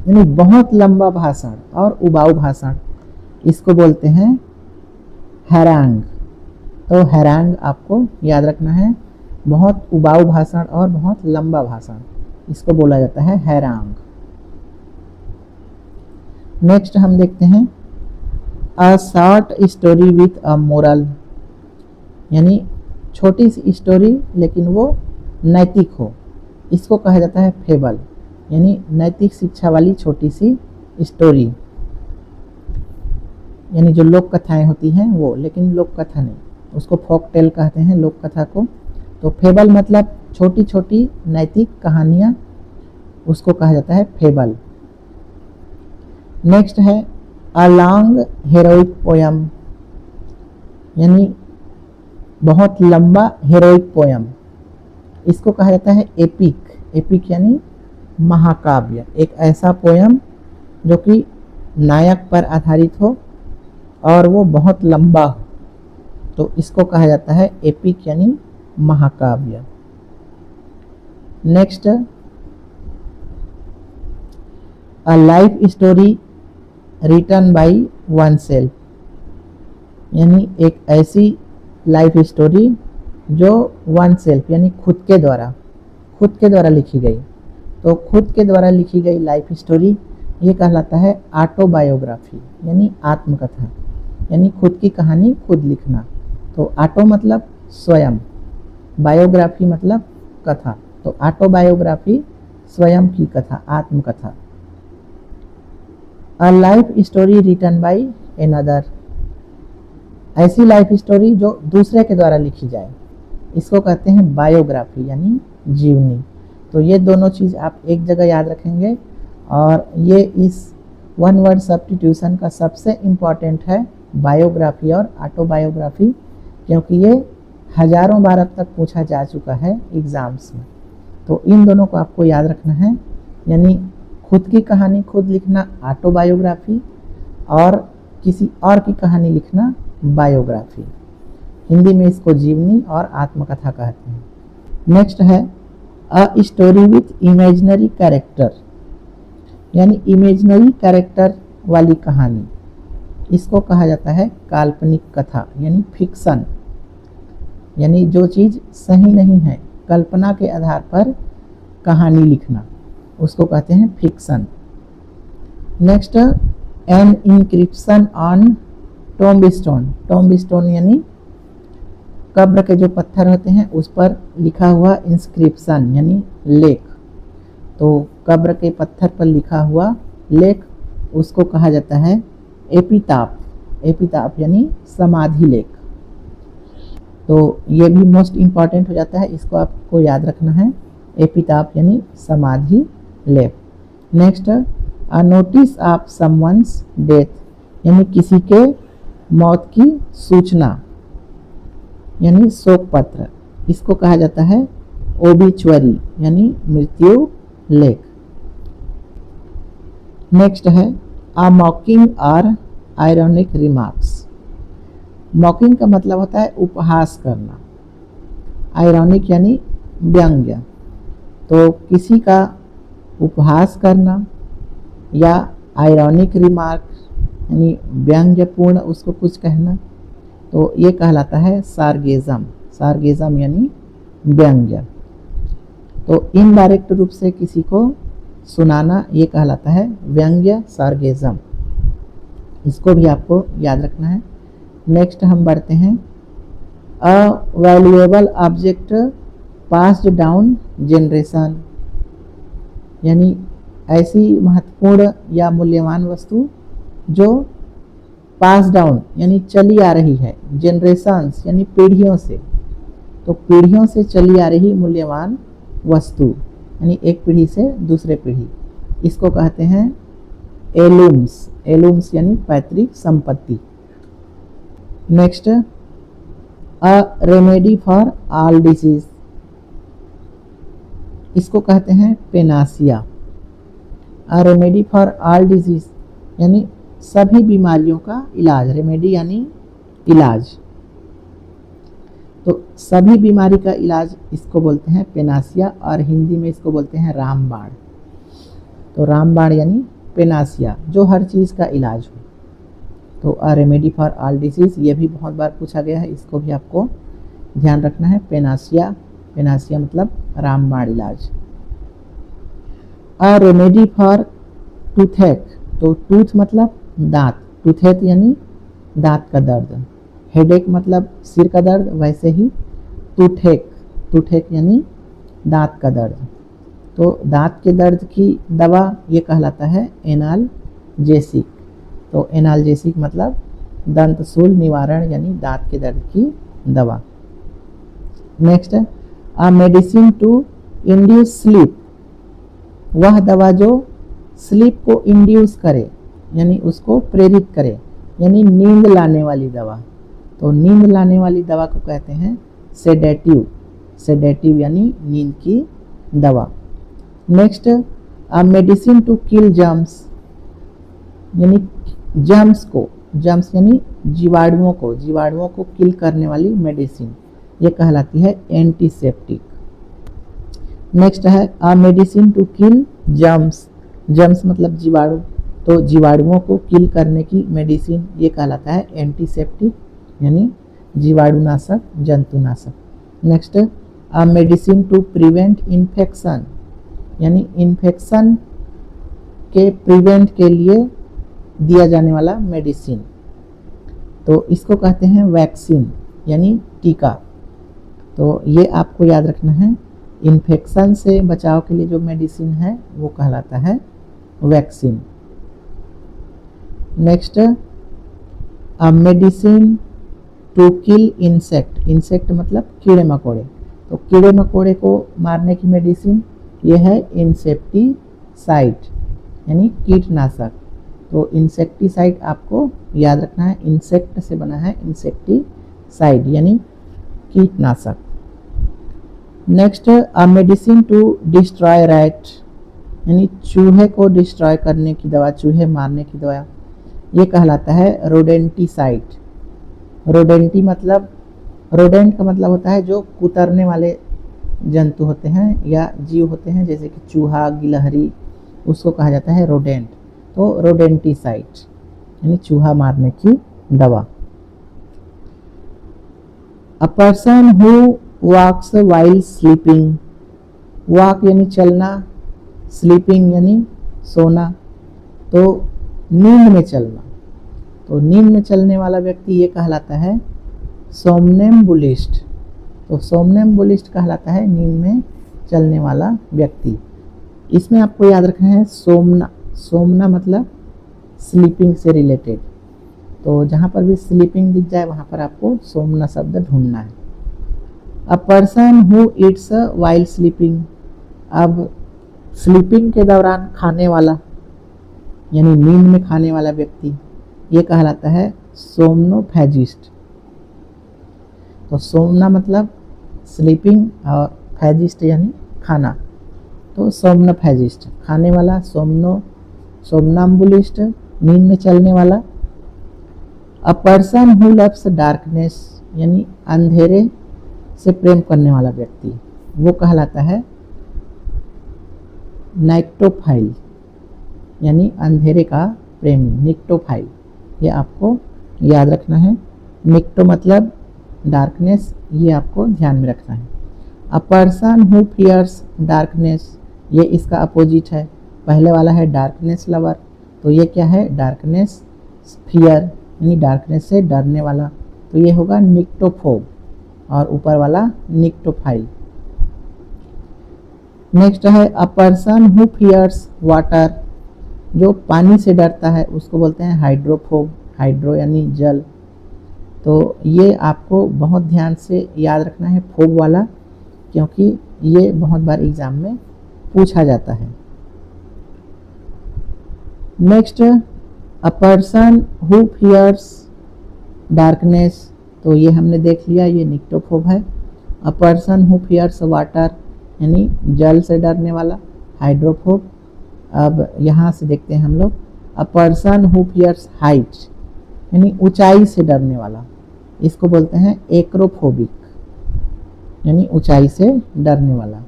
यानी बहुत लंबा भाषण और उबाऊ भाषण, इसको बोलते हैं हैरांग। तो हैरांग आपको याद रखना है, बहुत उबाऊ भाषण और बहुत लंबा भाषण, इसको बोला जाता है हैरांग। नेक्स्ट हम देखते हैं a short story with a moral, यानी छोटी सी स्टोरी लेकिन वो नैतिक हो, इसको कहा जाता है फेबल, यानी नैतिक शिक्षा वाली छोटी सी स्टोरी, यानी जो लोक कथाएं होती हैं वो, लेकिन लोक कथा नहीं, उसको फोक टेल कहते हैं लोक कथा को। तो फेबल मतलब छोटी छोटी नैतिक कहानियाँ, उसको कहा जाता है फेबल। नेक्स्ट है अ लॉन्ग हेरोइक पोयम, यानी बहुत लंबा हेरोइक पोयम, इसको कहा जाता है एपिक। एपिक यानी महाकाव्य, एक ऐसा पोयम जो कि नायक पर आधारित हो और वो बहुत लंबा हो, तो इसको कहा जाता है एपिक यानी महाकाव्य। Next, a life story written by one self, यानी एक ऐसी लाइफ स्टोरी जो वन सेल्फ यानी खुद के द्वारा लिखी गई। तो खुद के द्वारा लिखी गई लाइफ स्टोरी, ये कहलाता है ऑटोबायोग्राफी, यानी आत्मकथा, यानी खुद की कहानी खुद लिखना। तो ऑटो मतलब स्वयं, बायोग्राफी मतलब कथा, तो ऑटोबायोग्राफी स्वयं की कथा, आत्मकथा। A life story written by another, ऐसी लाइफ स्टोरी जो दूसरे के द्वारा लिखी जाए, इसको कहते हैं बायोग्राफी यानी जीवनी। तो ये दोनों चीज़ आप एक जगह याद रखेंगे, और ये इस वन वर्ड सब्स्टिट्यूशन का सबसे इम्पॉर्टेंट है, बायोग्राफी और ऑटोबायोग्राफी, क्योंकि ये हजारों बार अब तक पूछा जा चुका है एग्ज़ाम्स में। तो इन दोनों को आपको याद रखना है, यानी खुद की कहानी खुद लिखना ऑटोबायोग्राफी, और किसी और की कहानी लिखना बायोग्राफी। हिंदी में इसको जीवनी और आत्मकथा कहते हैं। नेक्स्ट है a story with imaginary character, यानी इमेजिनरी कैरेक्टर वाली कहानी, इसको कहा जाता है काल्पनिक कथा यानी फिक्शन, यानी जो चीज़ सही नहीं है, कल्पना के आधार पर कहानी लिखना, उसको कहते हैं fiction. Next, an inscription on tombstone, tombstone यानी कब्र के जो पत्थर होते हैं उस पर लिखा हुआ इंस्क्रिप्शन यानी लेख, तो कब्र के पत्थर पर लिखा हुआ लेख, उसको कहा जाता है एपिताफ। एपिताफ यानी समाधि लेख। तो ये भी मोस्ट इम्पॉर्टेंट हो जाता है, इसको आपको याद रखना है, एपिताफ यानी समाधि लेख। Next, a notice of someone's death, यानी किसी के मौत की सूचना, यानी शोक पत्र, इसको कहा जाता है ओबिचुअरी यानी मृत्यु लेख। नेक्स्ट है अ मॉकिंग और आयरॉनिक रिमार्क्स। मॉकिंग का मतलब होता है उपहास करना, आयरॉनिक यानी व्यंग्य, तो किसी का उपहास करना या आयरॉनिक रिमार्क यानी व्यंग्यपूर्ण उसको कुछ कहना, तो ये कहलाता है सार्गेज़म। सार्गेज़म यानी व्यंग्य। तो इनडायरेक्ट रूप से किसी को सुनाना ये कहलाता है व्यंग्य सार्गेज्म। इसको भी आपको याद रखना है। नेक्स्ट हम बढ़ते हैं, अ valuable object passed down generation, यानी ऐसी महत्वपूर्ण या मूल्यवान वस्तु जो पास डाउन यानी चली आ रही है, जनरेशंस यानी पीढ़ियों से, तो पीढ़ियों से चली आ रही मूल्यवान वस्तु यानी एक पीढ़ी से दूसरे पीढ़ी, इसको कहते हैं एलुम्स। एलुम्स यानी पैतृक संपत्ति। Next, a remedy for all disease, इसको कहते हैं panacea. A remedy for all disease यानी सभी बीमारियों का इलाज, रेमेडी यानी इलाज, तो सभी बीमारी का इलाज इसको बोलते हैं पेनासिया, और हिंदी में इसको बोलते हैं रामबाण। तो रामबाण यानी पेनासिया, जो हर चीज़ का इलाज हो। तो अ रेमेडी फॉर ऑल डिसीज ये भी बहुत बार पूछा गया है, इसको भी आपको ध्यान रखना है। पेनासिया, पेनासिया मतलब रामबाण इलाज। अ रेमेडी फॉर टूथेक, तो टूथ मतलब दांत, टूथेक यानी दांत का दर्द, हेडेक मतलब सिर का दर्द, वैसे ही टूथेक, टूथेक यानी दांत का दर्द। तो दांत के दर्द की दवा ये कहलाता है एनाल्जेसिक। तो एनाल्जेसिक मतलब दंत शूल निवारण यानी दांत के दर्द की दवा। Next, a medicine to induce sleep, वह दवा जो स्लीप को इंड्यूस करे यानी उसको प्रेरित करे, यानी नींद लाने वाली दवा। तो नींद लाने वाली दवा को कहते हैं सेडेटिव। सेडेटिव यानी नींद की दवा। Next, a medicine to kill germs, यानी जर्म्स को, जर्म्स यानी जीवाणुओं को किल करने वाली मेडिसिन, ये कहलाती है एंटीसेप्टिक। नेक्स्ट है a medicine to kill germs, germs मतलब जीवाणु, तो जीवाणुओं को किल करने की मेडिसिन ये कहलाता है एंटीसेप्टिक यानी जीवाणुनाशक, जंतुनाशक। Next, a medicine to prevent infection, यानी इन्फेक्शन के प्रिवेंट के लिए दिया जाने वाला मेडिसिन, तो इसको कहते हैं वैक्सीन यानी टीका। तो ये आपको याद रखना है, इन्फेक्शन से बचाव के लिए जो मेडिसिन है वो कहलाता है vaccine. Next, a medicine to kill insect, insect मतलब कीड़े मकोड़े, तो कीड़े मकोड़े को मारने की मेडिसिन ये है इंसेक्टिसाइड यानी कीटनाशक। तो इंसेक्टिसाइड आपको याद रखना है, इंसेक्ट से बना है इंसेक्टिसाइड यानी कीटनाशक। Next, a medicine to destroy rat, यानी चूहे को डिस्ट्रॉय करने की दवा, चूहे मारने की दवा, ये कहलाता है रोडेंटिसाइड। रोडेंटी मतलब, रोडेंट का मतलब होता है जो कुतरने वाले जंतु होते हैं या जीव होते हैं, जैसे कि चूहा, गिलहरी, उसको कहा जाता है रोडेंट। तो रोडेंटिसाइड यानी चूहा मारने की दवा। A person who walks while sleeping, walk यानी चलना, स्लीपिंग यानी सोना, तो नींद में चलना, तो नींद में चलने वाला व्यक्ति ये कहलाता है सोमनेम्बुलिस्ट। तो सोमनेम्बुलिस्ट कहलाता है नींद में चलने वाला व्यक्ति। इसमें आपको याद रखना है सोमना, सोमना मतलब स्लीपिंग से रिलेटेड, तो जहाँ पर भी स्लीपिंग दिख जाए वहाँ पर आपको सोमना शब्द ढूंढना है। A person who Yeats while sleeping, अब स्लीपिंग के दौरान खाने वाला यानी नींद में खाने वाला व्यक्ति ये कहलाता है सोमनोफेजिस्ट। तो सोमना मतलब स्लीपिंग और फैजिस्ट यानी खाना, तो सोमनोफेजिस्ट खाने वाला, सोमनाम्बुलिस्ट नींद में चलने वाला। अ पर्सन हु लव्स डार्कनेस यानी अंधेरे से प्रेम करने वाला व्यक्ति, वो कहलाता है नाइक्टोफाइल यानी अंधेरे का प्रेमी, निक्टोफाइल, ये आपको याद रखना है। निक्टो मतलब डार्कनेस, ये आपको ध्यान में रखना है। A person who fears darkness, ये इसका अपोजिट है। पहले वाला है डार्कनेस लवर, तो ये क्या है, डार्कनेस फियर यानी डार्कनेस से डरने वाला, तो ये होगा निक्टोफोब, और ऊपर वाला निक्टोफाइल। नेक्स्ट है a person who fears water, जो पानी से डरता है उसको बोलते हैं हाइड्रोफोब, हाइड्रो यानी जल। तो ये आपको बहुत ध्यान से याद रखना है फोब वाला, क्योंकि ये बहुत बार एग्जाम में पूछा जाता है। Next a person who fears darkness, तो ये हमने देख लिया, ये निक्टोफोब है। A person who fears water यानी जल से डरने वाला, हाइड्रोफोब। अब यहाँ से देखते हैं हम लोग, a person who fears height यानी ऊंचाई से डरने वाला, इसको बोलते हैं एक्रोफोबिक यानी ऊंचाई से डरने वाला।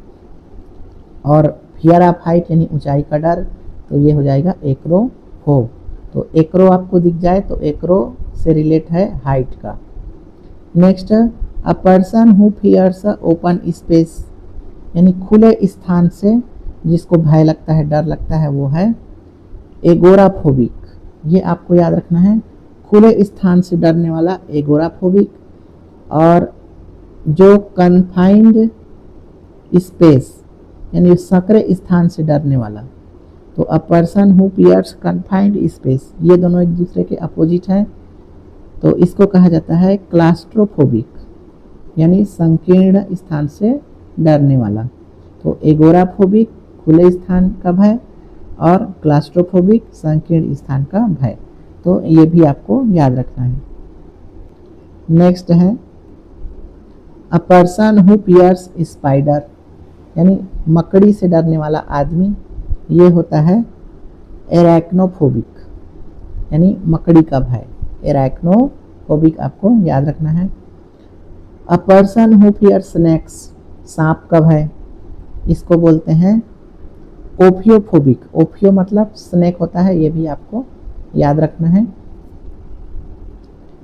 और फियर ऑफ हाइट यानी ऊंचाई का डर, तो ये हो जाएगा एक्रोफोब। तो एक्रो आपको दिख जाए तो एक्रो से रिलेट है हाइट का। Next a person who fears open space यानी खुले स्थान से जिसको भय लगता है, डर लगता है, वो है एगोराफोबिक। ये आपको याद रखना है, खुले स्थान से डरने वाला एगोराफोबिक। और जो कन्फाइंड स्पेस यानी संकरे स्थान से डरने वाला, तो a person who fears confined space, ये दोनों एक दूसरे के अपोजिट हैं, तो इसको कहा जाता है क्लास्ट्रोफोबिक यानी संकीर्ण स्थान से डरने वाला। तो एगोराफोबिक खुले स्थान का भय और क्लास्ट्रोफोबिक संकीर्ण स्थान का भय, तो ये भी आपको याद रखना है। नेक्स्ट है a person who fears spider यानी मकड़ी से डरने वाला आदमी, ये होता है एराक्नोफोबिक यानी मकड़ी का भय, एराक्नोफोबिक आपको याद रखना है। A person who fears snakes, सांप का भय, इसको बोलते हैं ओफियोफोबिक। ओफियो मतलब स्नेक होता है, ये भी आपको याद रखना है।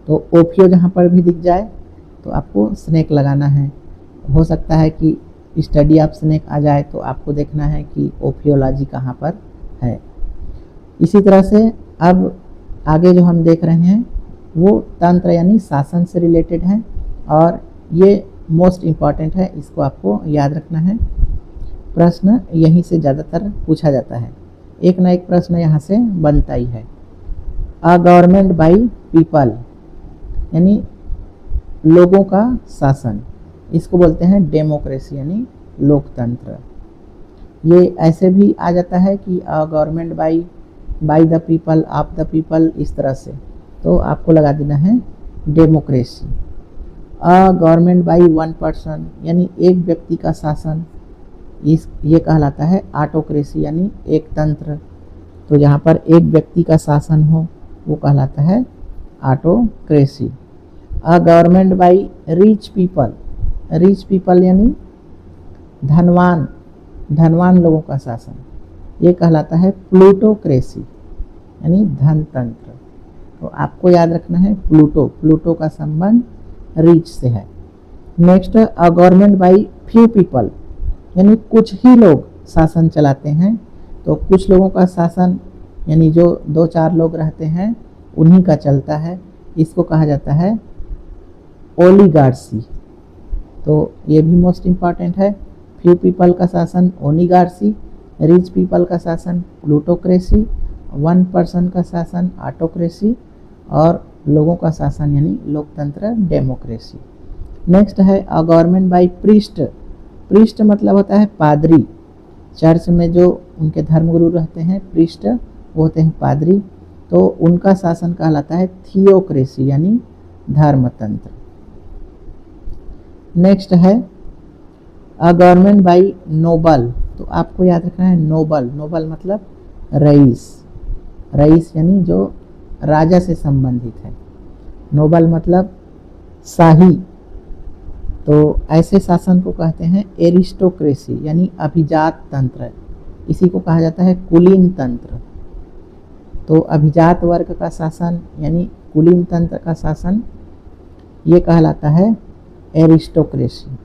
तो ओफियो जहाँ पर भी दिख जाए तो आपको स्नेक लगाना है। हो सकता है कि स्टडी ऑफ स्नेक आ जाए तो आपको देखना है कि ओफियोलॉजी कहाँ पर है। इसी तरह से अब आगे जो हम देख रहे हैं वो तंत्र यानी शासन से रिलेटेड है, और ये मोस्ट इम्पॉर्टेंट है, इसको आपको याद रखना है। प्रश्न यहीं से ज़्यादातर पूछा जाता है, एक ना एक प्रश्न यहाँ से बनता ही है। अ गवर्नमेंट बाई पीपल यानी लोगों का शासन, इसको बोलते हैं डेमोक्रेसी यानी लोकतंत्र। ये ऐसे भी आ जाता है कि अ government by the people, of the people, इस तरह से, तो आपको लगा देना है democracy. A government by one person यानी एक व्यक्ति का शासन, ये कहलाता है ऑटोक्रेसी यानी एक तंत्र। तो जहाँ पर एक व्यक्ति का शासन हो वो कहलाता है autocracy. A government by rich people, rich people यानी धनवान लोगों का शासन, ये कहलाता है प्लूटोक्रेसी यानी धनतंत्र। तो आपको याद रखना है प्लूटो का संबंध रिच से है। Next a government by few people यानी कुछ ही लोग शासन चलाते हैं, तो कुछ लोगों का शासन यानी जो 2-4 लोग रहते हैं उन्हीं का चलता है, इसको कहा जाता है ओलिगार्सी। तो ये भी मोस्ट इम्पॉर्टेंट है, फ्यू पीपल का शासन ओलिगार्सी, रिच पीपल का शासन प्लूटोक्रेसी, वन पर्सन का शासन ऑटोक्रेसी, और लोगों का शासन यानी लोकतंत्र डेमोक्रेसी। नेक्स्ट है अ गवर्नमेंट बाई प्रीस्ट, प्रीस्ट मतलब होता है पादरी, चर्च में जो उनके धर्मगुरु रहते हैं प्रीस्ट, वो होते हैं पादरी, तो उनका शासन कहलाता है थियोक्रेसी यानी धर्मतंत्र। नेक्स्ट है अ गवर्नमेंट बाई नोबल, तो आपको याद रखना है नोबल मतलब रईस यानी जो राजा से संबंधित है, नोबल मतलब शाही, तो ऐसे शासन को कहते हैं एरिस्टोक्रेसी यानी अभिजात तंत्र, इसी को कहा जाता है कुलीन तंत्र। तो अभिजात वर्ग का शासन यानी कुलीन तंत्र का शासन ये कहलाता है aristocracy.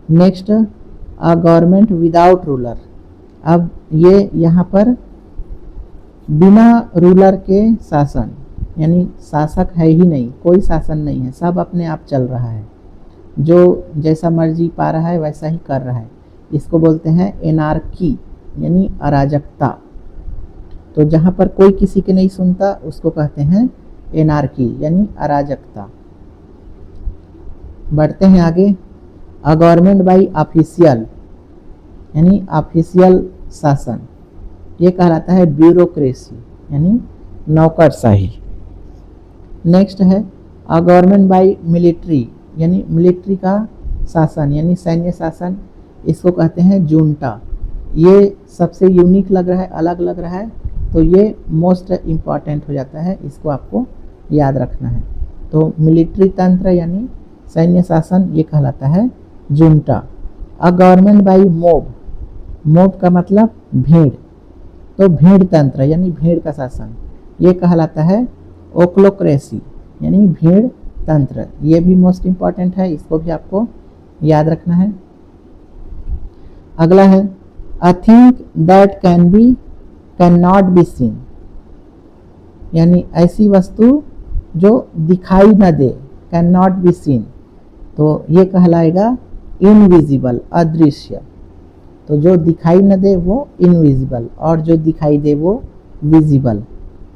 Next a government without ruler. अब ये यहाँ पर बिना रूलर के शासन, यानी शासक है ही नहीं, कोई शासन नहीं है, सब अपने आप चल रहा है, जो जैसा मर्जी पा रहा है वैसा ही कर रहा है। इसको बोलते हैं एनार्की, यानी अराजकता। तो जहाँ पर कोई किसी के नहीं सुनता उसको कहते हैं एनार्की, यानी अराजकता। बढ़ते हैं आगे। अ गवर्नमेंट बाई ऑफिशियल, यानी ऑफिशियल शासन, ये कहलाता है ब्यूरोक्रेसी, यानी नौकरशाही। नेक्स्ट है अ गवर्नमेंट बाई मिलिट्री, यानी मिलिट्री का शासन, यानी सैन्य शासन, इसको कहते हैं जूनटा। ये सबसे यूनिक लग रहा है, अलग लग रहा है, तो ये मोस्ट इम्पॉर्टेंट हो जाता है, इसको आपको याद रखना है। तो मिलिट्री तंत्र यानी सैन्य शासन, ये कहलाता है junta. A government by mob, mob का मतलब भीड़, तो भीड़ तंत्र यानी भीड़ का शासन, ये कहलाता है ओक्लोक्रेसी, यानी भीड़ तंत्र। ये भी मोस्ट इम्पॉर्टेंट है, इसको भी आपको याद रखना है। अगला है अ thing that can not be seen, यानी ऐसी वस्तु जो दिखाई न दे, कैन नॉट बी सीन, तो ये कहलाएगा इनविजिबल, अदृश्य। तो जो दिखाई न दे वो इनविजिबल, और जो दिखाई दे वो विजिबल,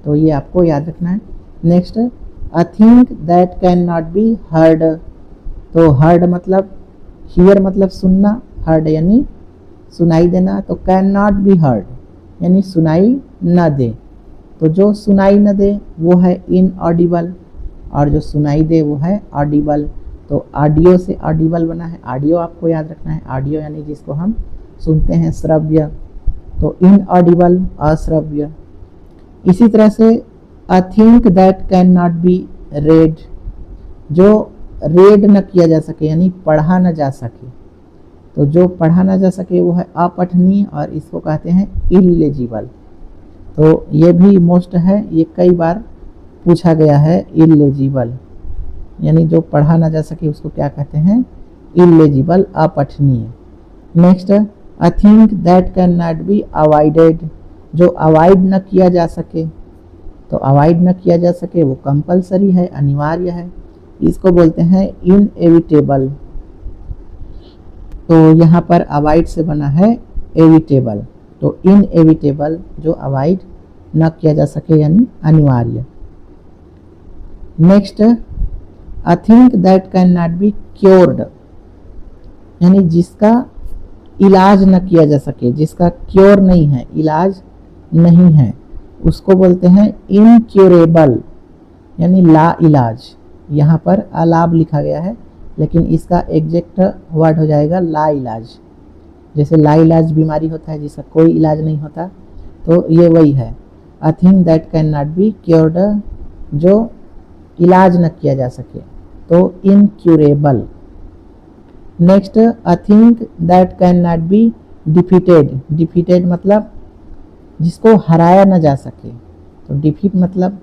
तो ये आपको याद रखना है। Next a thing that can not be heard, तो हर्ड मतलब हियर मतलब सुनना, हर्ड यानी सुनाई देना, तो कैन नॉट बी हर्ड यानी सुनाई न दे, तो जो सुनाई न दे वो है इनऑडिबल, और जो सुनाई दे वो है ऑडिबल। तो ऑडियो से ऑडिबल बना है, ऑडियो आपको याद रखना है, ऑडियो यानी जिसको हम सुनते हैं श्रव्य, तो इनऑडिबल अश्रव्य। इसी तरह से अ thing that can not B red, जो रेड न किया जा सके यानी पढ़ा न जा सके, तो जो पढ़ा न जा सके वो है अपठनीय, और इसको कहते हैं इलेजिबल। तो ये भी मोस्ट है, ये कई बार पूछा गया है, इलेजिबल यानी जो पढ़ा न जा सके उसको क्या कहते हैं, इलेजिबल, अपठनीय। Next a thing that can not be avoided, जो अवॉइड न किया जा सके, तो अवॉइड न किया जा सके वो कंपलसरी है, अनिवार्य है, इसको बोलते हैं इनएविटेबल। तो यहाँ पर अवॉइड से बना है एविटेबल, तो इनएविटेबल जो अवॉइड न किया जा सके यानी अनिवार्य। Next a thing that can not be cured, यानी जिसका इलाज न किया जा सके, जिसका क्योर नहीं है, इलाज नहीं है, उसको बोलते हैं इनक्योरेबल, यानी ला इलाज। यहाँ पर अलाभ लिखा गया है, लेकिन इसका एग्जैक्ट वर्ड हो जाएगा ला इलाज। जैसे ला इलाज बीमारी होता है जिसका कोई इलाज नहीं होता, तो ये वही है। अ thing that can not be cured, जो इलाज न किया जा सके, तो incurable. Next a thing that can not be defeated, defeated मतलब जिसको हराया न जा सके, तो डिफीट मतलब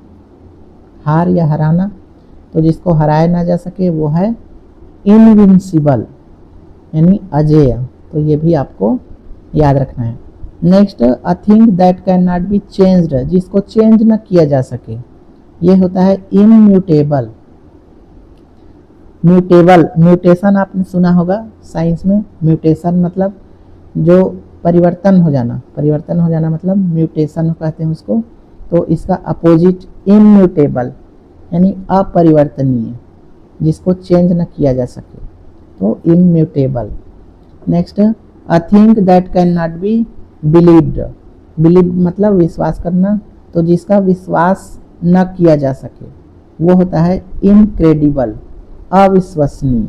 हार या हराना, तो जिसको हराया ना जा सके वो है इनविंसिबल, यानी अजेय। तो ये भी आपको याद रखना है। Next a thing that can not be changed, जिसको चेंज न किया जा सके, ये होता है इनम्यूटेबल। म्यूटेबल, म्यूटेशन आपने सुना होगा साइंस में, म्यूटेशन मतलब जो परिवर्तन हो जाना, परिवर्तन हो जाना मतलब म्यूटेशन कहते हैं उसको। तो इसका अपोजिट इम्यूटेबल यानी अपरिवर्तनीय, जिसको चेंज न किया जा सके, तो immutable. Next a thing that can not B believed, believe मतलब विश्वास करना, तो जिसका विश्वास न किया जा सके वो होता है इनक्रेडिबल, अविश्वसनीय,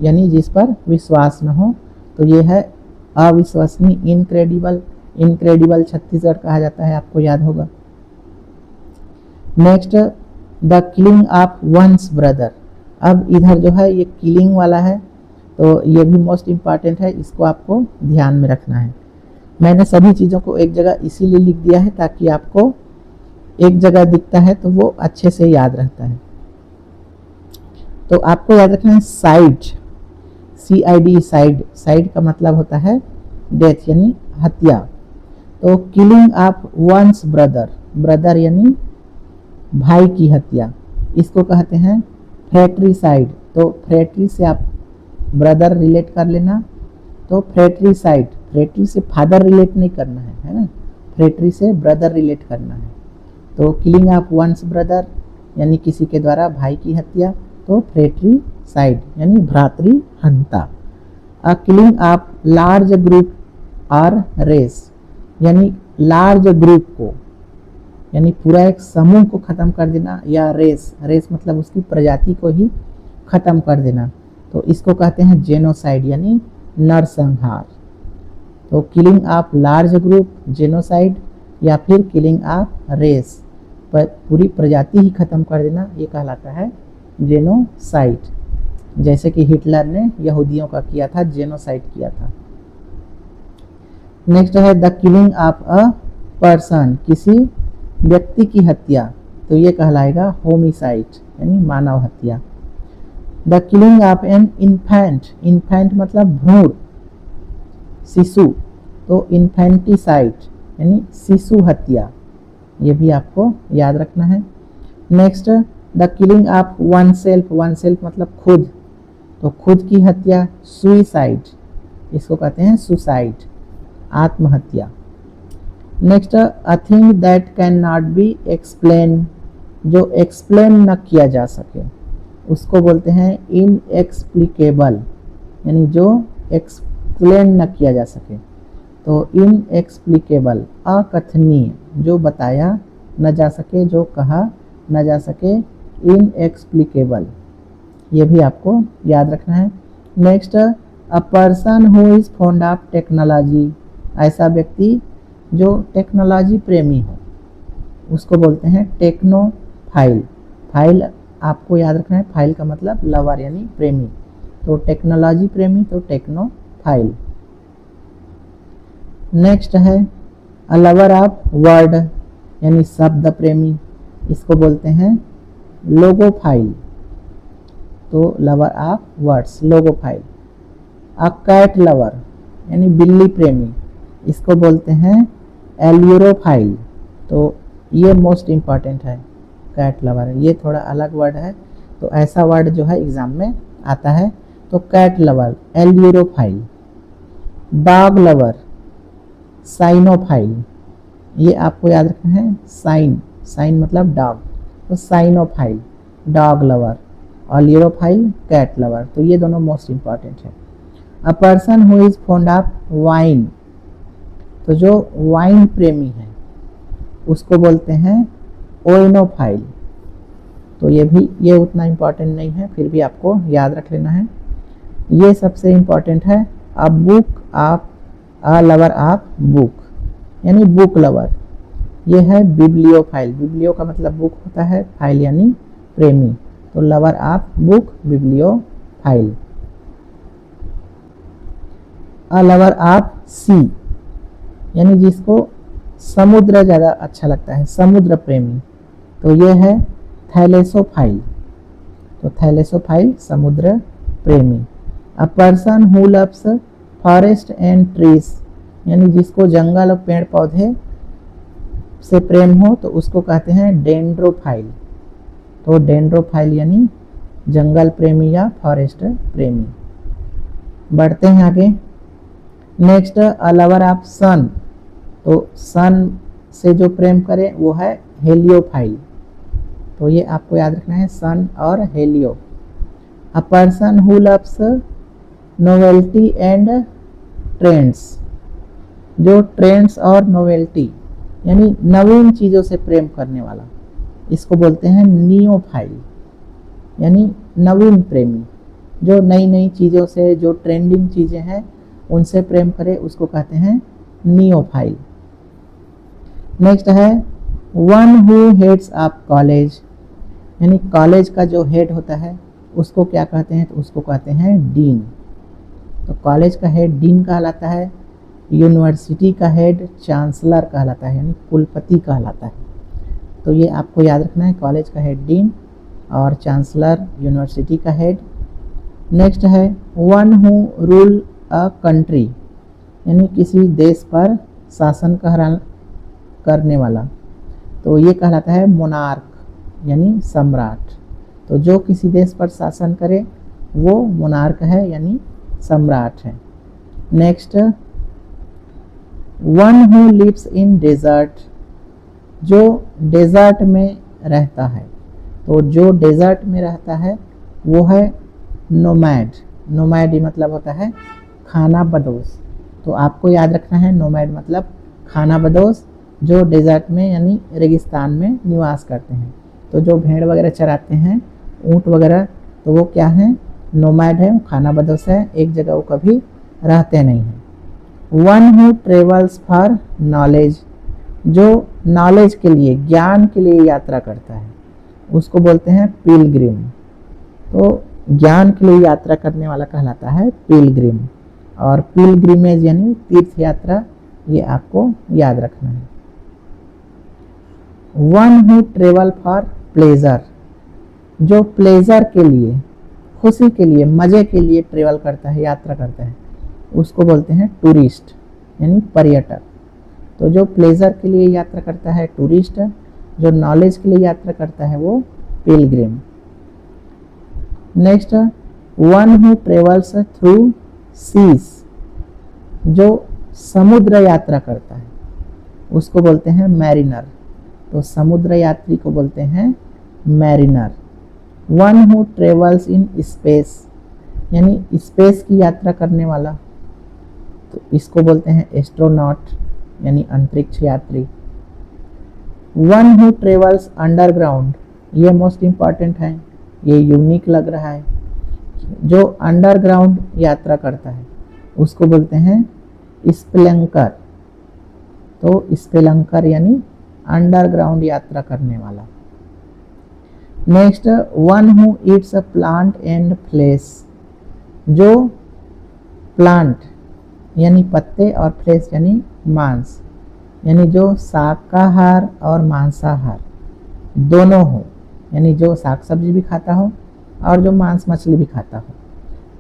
यानी जिस पर विश्वास न हो, तो ये है अविश्वसनीय, इनक्रेडिबल। इनक्रेडिबल छत्तीसगढ़ कहा जाता है, आपको याद होगा। Next the killing of one's brother, अब इधर जो है ये किलिंग वाला है, तो ये भी मोस्ट इम्पॉर्टेंट है, इसको आपको ध्यान में रखना है। मैंने सभी चीज़ों को एक जगह इसीलिए लिख दिया है ताकि आपको एक जगह दिखता है तो वो अच्छे से याद रहता है। तो आपको याद रखना है साइट, CID साइड, साइड का मतलब होता है डेथ यानी हत्या। तो killing of one's brother, brother यानी भाई की हत्या, इसको कहते हैं फ्रैट्रिसाइड। तो फ्रैट्री से आप ब्रदर रिलेट कर लेना, तो फ्रैट्रिसाइड, फ्रैट्री से फादर रिलेट नहीं करना है ना, फ्रैट्री से ब्रदर रिलेट करना है। तो किलिंग ऑफ वंस ब्रदर यानी किसी के द्वारा भाई की हत्या, तो फ्रैट्रिसाइड यानी भ्रातृ हंता। A killing of large group और रेस यानी लार्ज ग्रुप को, यानी पूरा एक समूह को खत्म कर देना, या रेस, रेस मतलब उसकी प्रजाति को ही खत्म कर देना, तो इसको कहते हैं जेनोसाइड यानी नरसंहार। तो killing of large group genocide, या फिर किलिंग ऑफ रेस, पर पूरी प्रजाति ही खत्म कर देना, ये कहलाता है जेनोसाइड। जैसे कि हिटलर ने यहूदियों का किया था, जेनोसाइड किया था। नेक्स्ट है the killing of a person, किसी व्यक्ति की हत्या, तो ये कहलाएगा होमिसाइड यानी मानव हत्या। The killing of an infant, infant मतलब भ्रूण, शिशु, तो इन्फेंटिसाइड यानी शिशु हत्या, ये भी आपको याद रखना है। Next the killing of one self, one self मतलब खुद, तो खुद की हत्या सुइसाइड, इसको कहते हैं सुसाइड, आत्महत्या। Next a thing that can not B explain, जो एक्सप्लेन न किया जा सके उसको बोलते हैं इनएक्सप्लिकेबल, यानी जो एक्सप्लेन न किया जा सके, तो इनएक्सप्लिकेबल अकथनीय, जो बताया न जा सके, जो कहा न जा सके, इनएक्सप्लिकेबल, ये भी आपको याद रखना है। Next a person who is fond of technology, ऐसा व्यक्ति जो टेक्नोलॉजी प्रेमी हो उसको बोलते हैं टेक्नोफाइल। फाइल आपको याद रखना है, फाइल का मतलब लवर यानी प्रेमी, तो टेक्नोलॉजी प्रेमी तो टेक्नोफाइल। नेक्स्ट है अ लवर ऑफ वर्ड यानी शब्द प्रेमी, इसको बोलते हैं लोगोफाइल, तो lover of words logophile. A cat lover यानी बिल्ली प्रेमी, इसको बोलते हैं एल्यूरोफाइल, तो ये मोस्ट इम्पॉर्टेंट है कैट लवर, ये थोड़ा अलग वर्ड है, तो ऐसा वर्ड जो है एग्जाम में आता है, तो cat lover ailurophile. Dog lover साइनोफाइल, ये आपको याद रखना है, साइन, साइन मतलब डॉग, तो साइनोफाइल dog lover, ailurophile cat lover, तो ये दोनों मोस्ट इम्पॉर्टेंट है। A person who is fond of wine, तो जो वाइन प्रेमी है उसको बोलते हैं ओइनोफाइल, तो ये उतना इम्पॉर्टेंट नहीं है, फिर भी आपको याद रख लेना है। ये सबसे इम्पॉर्टेंट है a book of, a lover of book यानी बुक लवर, ये है बिब्लियोफाइल, बिब्लियो का मतलब बुक होता है, फाइल यानी प्रेमी, तो lover of book bibliophile. A lover of sea यानी जिसको समुद्र ज़्यादा अच्छा लगता है, समुद्र प्रेमी, तो ये है थैलेसोफाइल, तो थैलेसोफाइल समुद्र प्रेमी। अ person who loves forest and trees यानी जिसको जंगल और पेड़ पौधे से प्रेम हो, तो उसको कहते हैं डेंड्रोफाइल, तो डेंड्रोफाइल यानी जंगल प्रेमी या फॉरेस्ट प्रेमी। बढ़ते हैं आगे। नेक्स्ट अ लवर ऑफ सन, तो सन से जो प्रेम करे वो है हेलियोफाइल, तो ये आपको याद रखना है, सन और Helio. A person who loves novelty and trends, जो ट्रेंड्स और नोवेल्टी यानी नवीन चीज़ों से प्रेम करने वाला, इसको बोलते हैं नियोफाइल यानी नवीन प्रेमी, जो नई नई चीज़ों से, जो ट्रेंडिंग चीज़ें हैं उनसे प्रेम करे उसको कहते हैं नियोफाइल। नेक्स्ट है one who heads of college यानी कॉलेज का जो हेड होता है उसको क्या कहते हैं, तो उसको कहते हैं डीन, तो कॉलेज का हेड डीन कहलाता है, यूनिवर्सिटी का हेड चांसलर कहलाता है यानी कुलपति कहलाता है, तो ये आपको याद रखना है, कॉलेज का हेड डीन और चांसलर यूनिवर्सिटी का हेड नेक्स्ट है one who rule a country, यानी किसी देश पर शासन करने वाला, तो ये कहलाता है मोनार्क यानी सम्राट। तो जो किसी देश पर शासन करे वो मोनार्क है यानी सम्राट है। Next one who lives in desert, जो डेजर्ट में रहता है, तो जो डेजर्ट में रहता है वो है नोमैड। नोमैड मतलब होता है खाना बदोश, तो आपको याद रखना है नोमैड मतलब खाना बदोश, जो डेजर्ट में यानी रेगिस्तान में निवास करते हैं। तो जो भेड़ वगैरह चराते हैं, ऊँट वगैरह, तो वो क्या है, नोमैड है, खाना बदोश है, एक जगह वो कभी रहते नहीं हैं। One who travels for knowledge, जो नॉलेज के लिए, ज्ञान के लिए यात्रा करता है, उसको बोलते हैं पिलग्रिम। तो ज्ञान के लिए यात्रा करने वाला कहलाता है पिलग्रिम। और पिलग्रिमेज यानी तीर्थ यात्रा, ये आपको याद रखना है। One who travel for pleasure, जो प्लेजर के लिए, खुशी के लिए, मजे के लिए ट्रेवल करता है, यात्रा करता है, उसको बोलते हैं टूरिस्ट यानी पर्यटक। तो जो प्लेजर के लिए यात्रा करता है टूरिस्ट, जो नॉलेज के लिए यात्रा करता है वो pilgrim. Next one who travels through seas, जो समुद्र यात्रा करता है उसको बोलते हैं मैरिनर। तो समुद्र यात्री को बोलते हैं mariner. One who travels in space, यानी स्पेस की यात्रा करने वाला, तो इसको बोलते हैं एस्ट्रोनॉट यानी अंतरिक्ष यात्री। वन हु ट्रेवल्स अंडरग्राउंड, ये मोस्ट इम्पॉर्टेंट है, ये यूनिक लग रहा है, जो अंडरग्राउंड यात्रा करता है उसको बोलते हैं स्पेलंकर। तो स्पेलंकर यानी अंडरग्राउंड यात्रा करने वाला। Next one who eats a plant and flesh, जो प्लांट यानी पत्ते और फ्लेश यानी मांस, यानी जो शाकाहार और मांसाहार दोनों हो, यानी जो साग सब्जी भी खाता हो और जो मांस मछली भी खाता हो,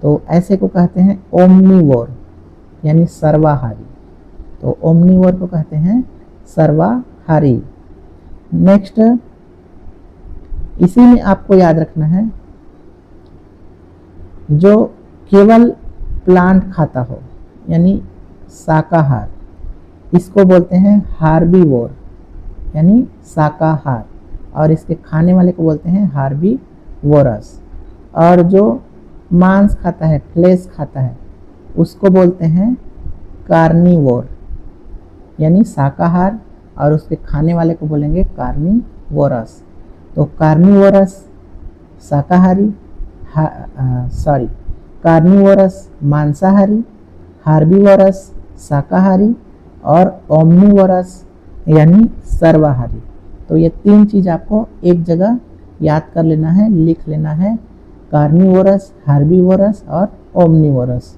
तो ऐसे को कहते हैं ओमनीवोर यानी सर्वाहारी। तो ओमनीवोर को कहते हैं सर्वाहारी। नेक्स्ट इसी में आपको याद रखना है, जो केवल प्लांट खाता हो यानी शाकाहार, इसको बोलते हैं हार्बीवोर यानी शाकाहार, और इसके खाने वाले को बोलते हैं हार्बीवोरस। और जो मांस खाता है, फ्लेश खाता है, उसको बोलते हैं कार्निवोर यानी शाकाहार, और उसके खाने वाले को बोलेंगे कार्निवोरस। तो कार्निवोरस शाकाहारी, कार्निवोरस मांसाहारी, हार्बीवोरस शाकाहारी, और ओमनीवोरस यानी सर्वाहारी। तो ये तीन चीज आपको एक जगह याद कर लेना है, लिख लेना है, कार्निवोरस, हार्बीवोरस और ओमनीवोरस।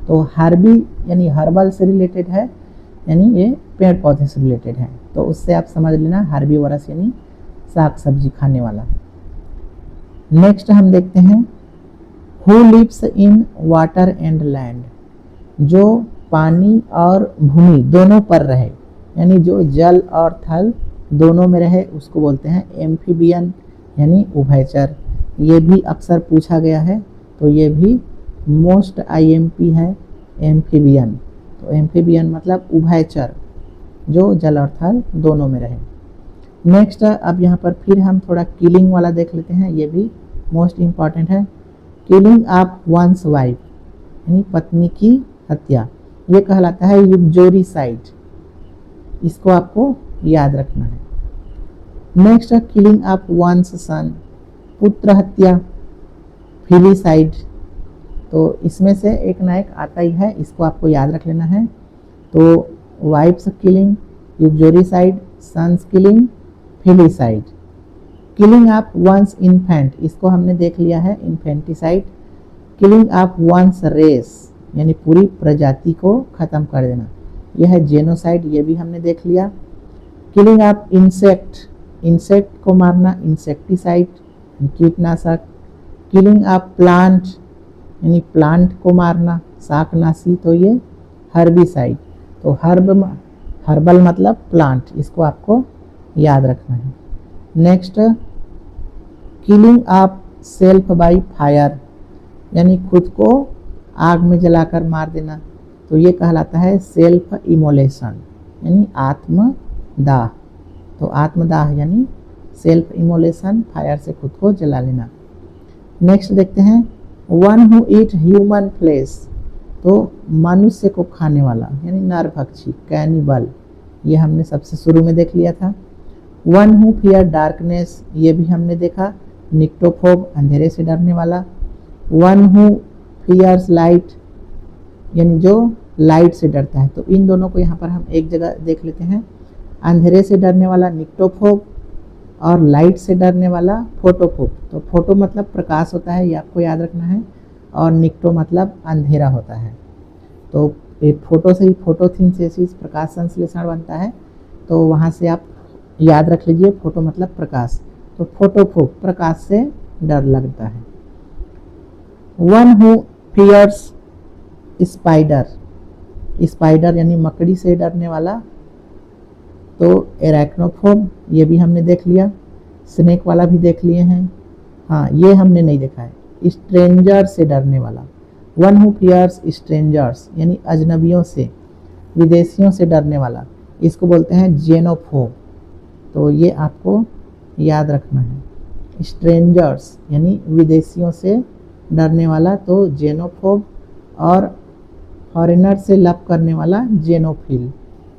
तो हार्बी यानी हर्बल से रिलेटेड है, यानी ये पेड़ पौधे से रिलेटेड है, तो उससे आप समझ लेना हार्बीवोरस यानी साग सब्जी खाने वाला। नेक्स्ट हम देखते हैं who lives in water and land, जो पानी और भूमि दोनों पर रहे, यानी जो जल और थल दोनों में रहे, उसको बोलते हैं एम्फीबियन यानी उभयचर। ये भी अक्सर पूछा गया है, तो ये भी मोस्ट आईएमपी है एम्फीबियन। तो एम्फीबियन मतलब उभयचर, जो जल और थल दोनों में रहे। नेक्स्ट अब यहाँ पर फिर हम थोड़ा किलिंग वाला देख लेते हैं, ये भी मोस्ट इम्पॉर्टेंट है। किलिंग ऑफ वंस वाइफ यानी पत्नी की हत्या, ये कहलाता है यूक्जोरीसाइड, इसको आपको याद रखना है। नेक्स्ट किलिंग ऑफ वंस सन, पुत्र हत्या, फिलिसाइड। तो इसमें से एक ना एक आता ही है, इसको आपको याद रख लेना है। तो wife's killing, uxoricide, sons killing, filicide. Killing of one's infant, इसको हमने देख लिया है, infanticide. Killing of one's race यानी पूरी प्रजाति को खत्म कर देना, यह है जेनोसाइड, ये भी हमने देख लिया। किलिंग ऑफ इंसेक्ट, इंसेक्ट को मारना, इंसेक्टिसाइड कीटनाशक। किलिंग ऑफ प्लांट यानी प्लांट को मारना, शाकनाशी तो ये हर्बिसाइड। तो हर्बल मतलब प्लांट, इसको आपको याद रखना है। Next, killing of self by fire, यानी खुद को आग में जलाकर मार देना, तो ये कहलाता है सेल्फ इमोलेशन यानी आत्मदाह। तो आत्मदाह यानी सेल्फ इमोलेशन, फायर से खुद को जला लेना। नेक्स्ट देखते हैं, one who eat human flesh, तो मनुष्य को खाने वाला यानी नरभक्षी, कैनिबल, ये हमने सबसे शुरू में देख लिया था। वन हु फियर डार्कनेस, ये भी हमने देखा, निक्टोफोब, अंधेरे से डरने वाला। वन हु फियर्स लाइट, यानी जो लाइट से डरता है। तो इन दोनों को यहाँ पर हम एक जगह देख लेते हैं, अंधेरे से डरने वाला निक्टोफोब और लाइट से डरने वाला फोटोफोब। तो फोटो मतलब प्रकाश होता है, ये आपको याद रखना है, और निक्टो मतलब अंधेरा होता है। तो फोटो से ही फोटोसिंथेसिस, प्रकाश संश्लेषण बनता है, तो वहाँ से आप याद रख लीजिए, फोटो मतलब प्रकाश। तो फोटोफोब, प्रकाश से डर लगता है। One who fears spider, spider यानी मकड़ी से डरने वाला, तो एराक्नोफोब, ये भी हमने देख लिया। स्नेक वाला भी देख लिए हैं, हाँ ये हमने नहीं देखा है। स्ट्रेंजर से डरने वाला, वन हु फियर्स स्ट्रेंजर्स यानी अजनबियों से, विदेशियों से डरने वाला, इसको बोलते हैं जेनोफोब। तो ये आपको याद रखना है, स्ट्रेंजर्स यानी विदेशियों से डरने वाला तो जेनोफोब, और फॉरेनर से लव करने वाला जेनोफिल।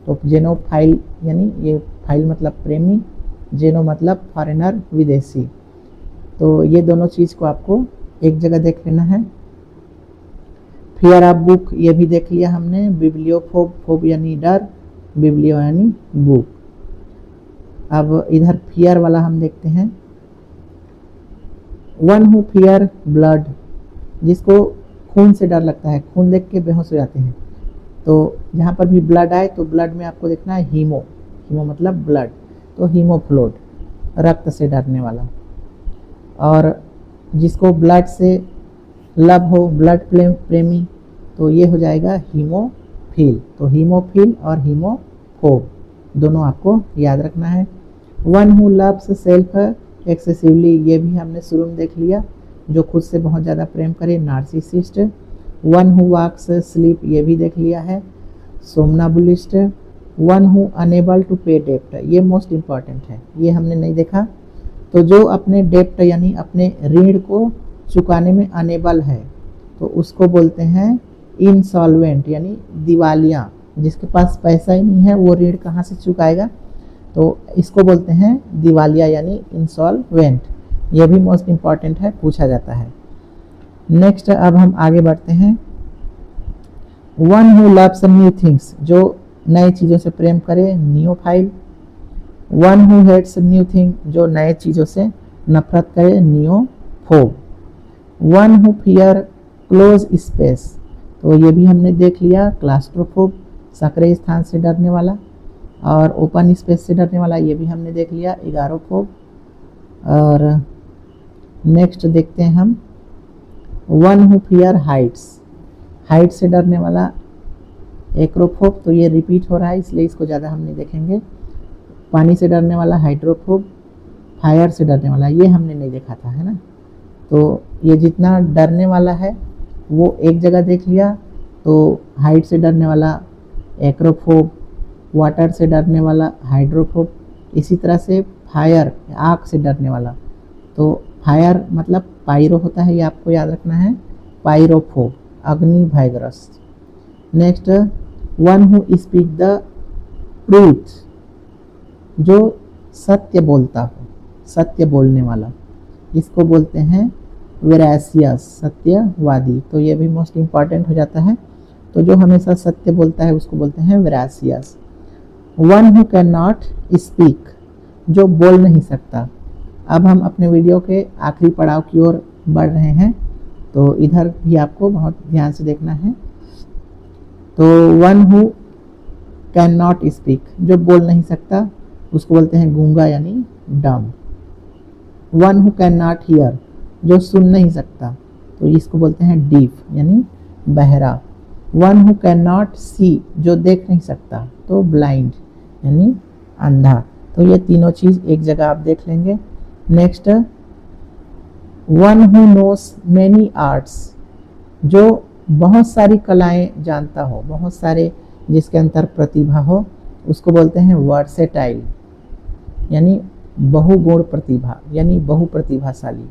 तो जेनोफाइल यानी ये फाइल मतलब प्रेमी, जेनो मतलब फॉरेनर, विदेशी। तो ये दोनों चीज़ को आपको एक जगह देख लेना है। फियर ऑफ बुक, ये भी देख लिया हमने। बिब्लियोफोब, फोब यानी डर, बिब्लियो यानी बुक। अब इधर फियर वाला हम देखते हैं, वन हु फियर ब्लड, जिसको खून से डर लगता है, खून देख के बेहोश हो जाते हैं। तो जहाँ पर भी ब्लड आए तो ब्लड में आपको देखना है हीमो, हीमो मतलब ब्लड, तो हीमोफ्लोड, रक्त से डरने वाला। और जिसको ब्लड से लव हो, ब्लड प्रेमी, तो ये हो जाएगा हीमोफिल। तो हीमोफिल और हीमोफोब दोनों आपको याद रखना है। One who loves self excessively, ये भी हमने शुरू में देख लिया, जो खुद से बहुत ज़्यादा प्रेम करे, narcissist. One who walks sleep, ये भी देख लिया है, somnambulist. One who unable to pay डेप्ट, ये मोस्ट इम्पॉर्टेंट है, ये हमने नहीं देखा। तो जो अपने डेप्ट यानी अपने ऋण को चुकाने में अनेबल है, तो उसको बोलते हैं इंसॉल्वेंट यानी दिवालिया। जिसके पास पैसा ही नहीं है वो ऋण कहाँ से चुकाएगा, तो इसको बोलते हैं दिवालिया यानी इंसॉल्वेंट। यह भी मोस्ट इम्पॉर्टेंट है, पूछा जाता है। नेक्स्ट अब हम आगे बढ़ते हैं, one who loves new things, जो नए चीज़ों से प्रेम करे, neophile. One who hates new thing, जो नए चीज़ों से नफरत करे, neophobe. One who fear close space, तो ये भी हमने देख लिया, क्लास्ट्रोफोब, सक्रिय स्थान से डरने वाला। और ओपन स्पेस से डरने वाला, ये भी हमने देख लिया, एगारोफोब। और नेक्स्ट देखते हैं हम, one who fear Heights, height से डरने वाला एक्रोफोब। तो ये रिपीट हो रहा है इसलिए इसको ज़्यादा हम नहीं देखेंगे। पानी से डरने वाला हाइड्रोफोब, फायर से डरने वाला, ये हमने नहीं देखा था, है ना। तो ये जितना डरने वाला है वो एक जगह देख लिया। तो हाइट से डरने वाला एक्रोफोब, वाटर से डरने वाला हाइड्रोफोब, इसी तरह से फायर, आग से डरने वाला, तो फायर मतलब पायरो होता है, ये आपको याद रखना है, पायरोफोब, अग्नि भयग्रस्त। Next, one who speak the truth, जो सत्य बोलता हो, सत्य बोलने वाला, इसको बोलते हैं वेरासियस, सत्यवादी। तो ये भी मोस्ट इम्पॉर्टेंट हो जाता है, तो जो हमेशा सत्य बोलता है उसको बोलते हैं veracious. One who can not speak, जो बोल नहीं सकता। अब हम अपने वीडियो के आखिरी पड़ाव की ओर बढ़ रहे हैं, तो इधर भी आपको बहुत ध्यान से देखना है। तो one who can not speak, जो बोल नहीं सकता, उसको बोलते हैं गूंगा यानी डम। One who can not here, जो सुन नहीं सकता, तो इसको बोलते हैं डीफ यानी बहरा। वन हु कैन नॉट सी, जो देख नहीं सकता, तो ब्लाइंड यानी अंधा। तो ये तीनों चीज़ एक जगह आप देख लेंगे। Next, one who knows many arts, जो बहुत सारी कलाएं जानता हो, बहुत सारे जिसके अंदर प्रतिभा हो, उसको बोलते हैं वर्सेटाइल यानी बहुगुण प्रतिभा यानी बहुप्रतिभाशाली।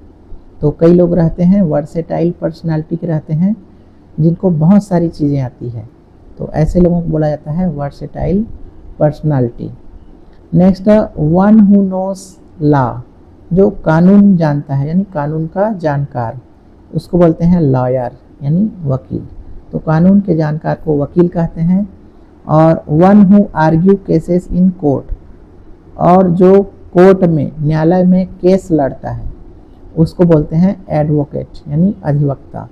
तो कई लोग रहते हैं वर्सेटाइल पर्सनालिटी के रहते हैं जिनको बहुत सारी चीज़ें आती है, तो ऐसे लोगों को बोला जाता है versatile personality. Next, one who knows law, जो कानून जानता है यानी कानून का जानकार, उसको बोलते हैं लॉयर यानी वकील। तो कानून के जानकार को वकील कहते हैं। और one who argue cases in court, और जो कोर्ट में न्यायालय में केस लड़ता है उसको बोलते हैं एडवोकेट यानी अधिवक्ता।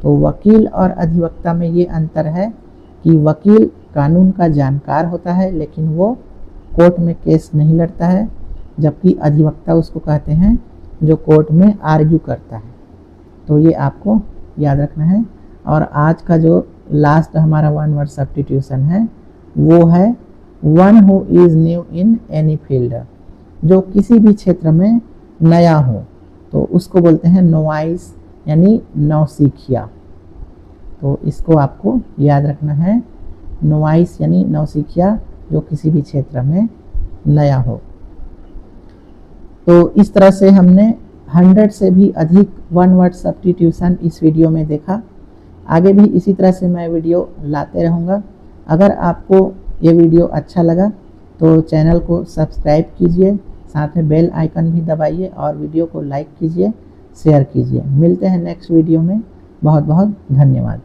तो वकील और अधिवक्ता में ये अंतर है कि वकील कानून का जानकार होता है लेकिन वो कोर्ट में केस नहीं लड़ता है, जबकि अधिवक्ता उसको कहते हैं जो कोर्ट में आर्ग्यू करता है। तो ये आपको याद रखना है। और आज का जो लास्ट हमारा वन वर्ड सब्स्टिट्यूशन है वो है one who is new in any field, जो किसी भी क्षेत्र में नया हो तो उसको बोलते हैं नोवाइस यानी नौसिखिया। तो इसको आपको याद रखना है, नोवाइस यानी नौसिखिया, जो किसी भी क्षेत्र में नया हो। तो इस तरह से हमने 100 से भी अधिक वन वर्ड सब्स्टिट्यूशन इस वीडियो में देखा। आगे भी इसी तरह से मैं वीडियो लाते रहूँगा। अगर आपको ये वीडियो अच्छा लगा तो चैनल को सब्सक्राइब कीजिए, साथ में बेल आइकन भी दबाइए और वीडियो को लाइक कीजिए, शेयर कीजिए। मिलते हैं नेक्स्ट वीडियो में। बहुत बहुत धन्यवाद।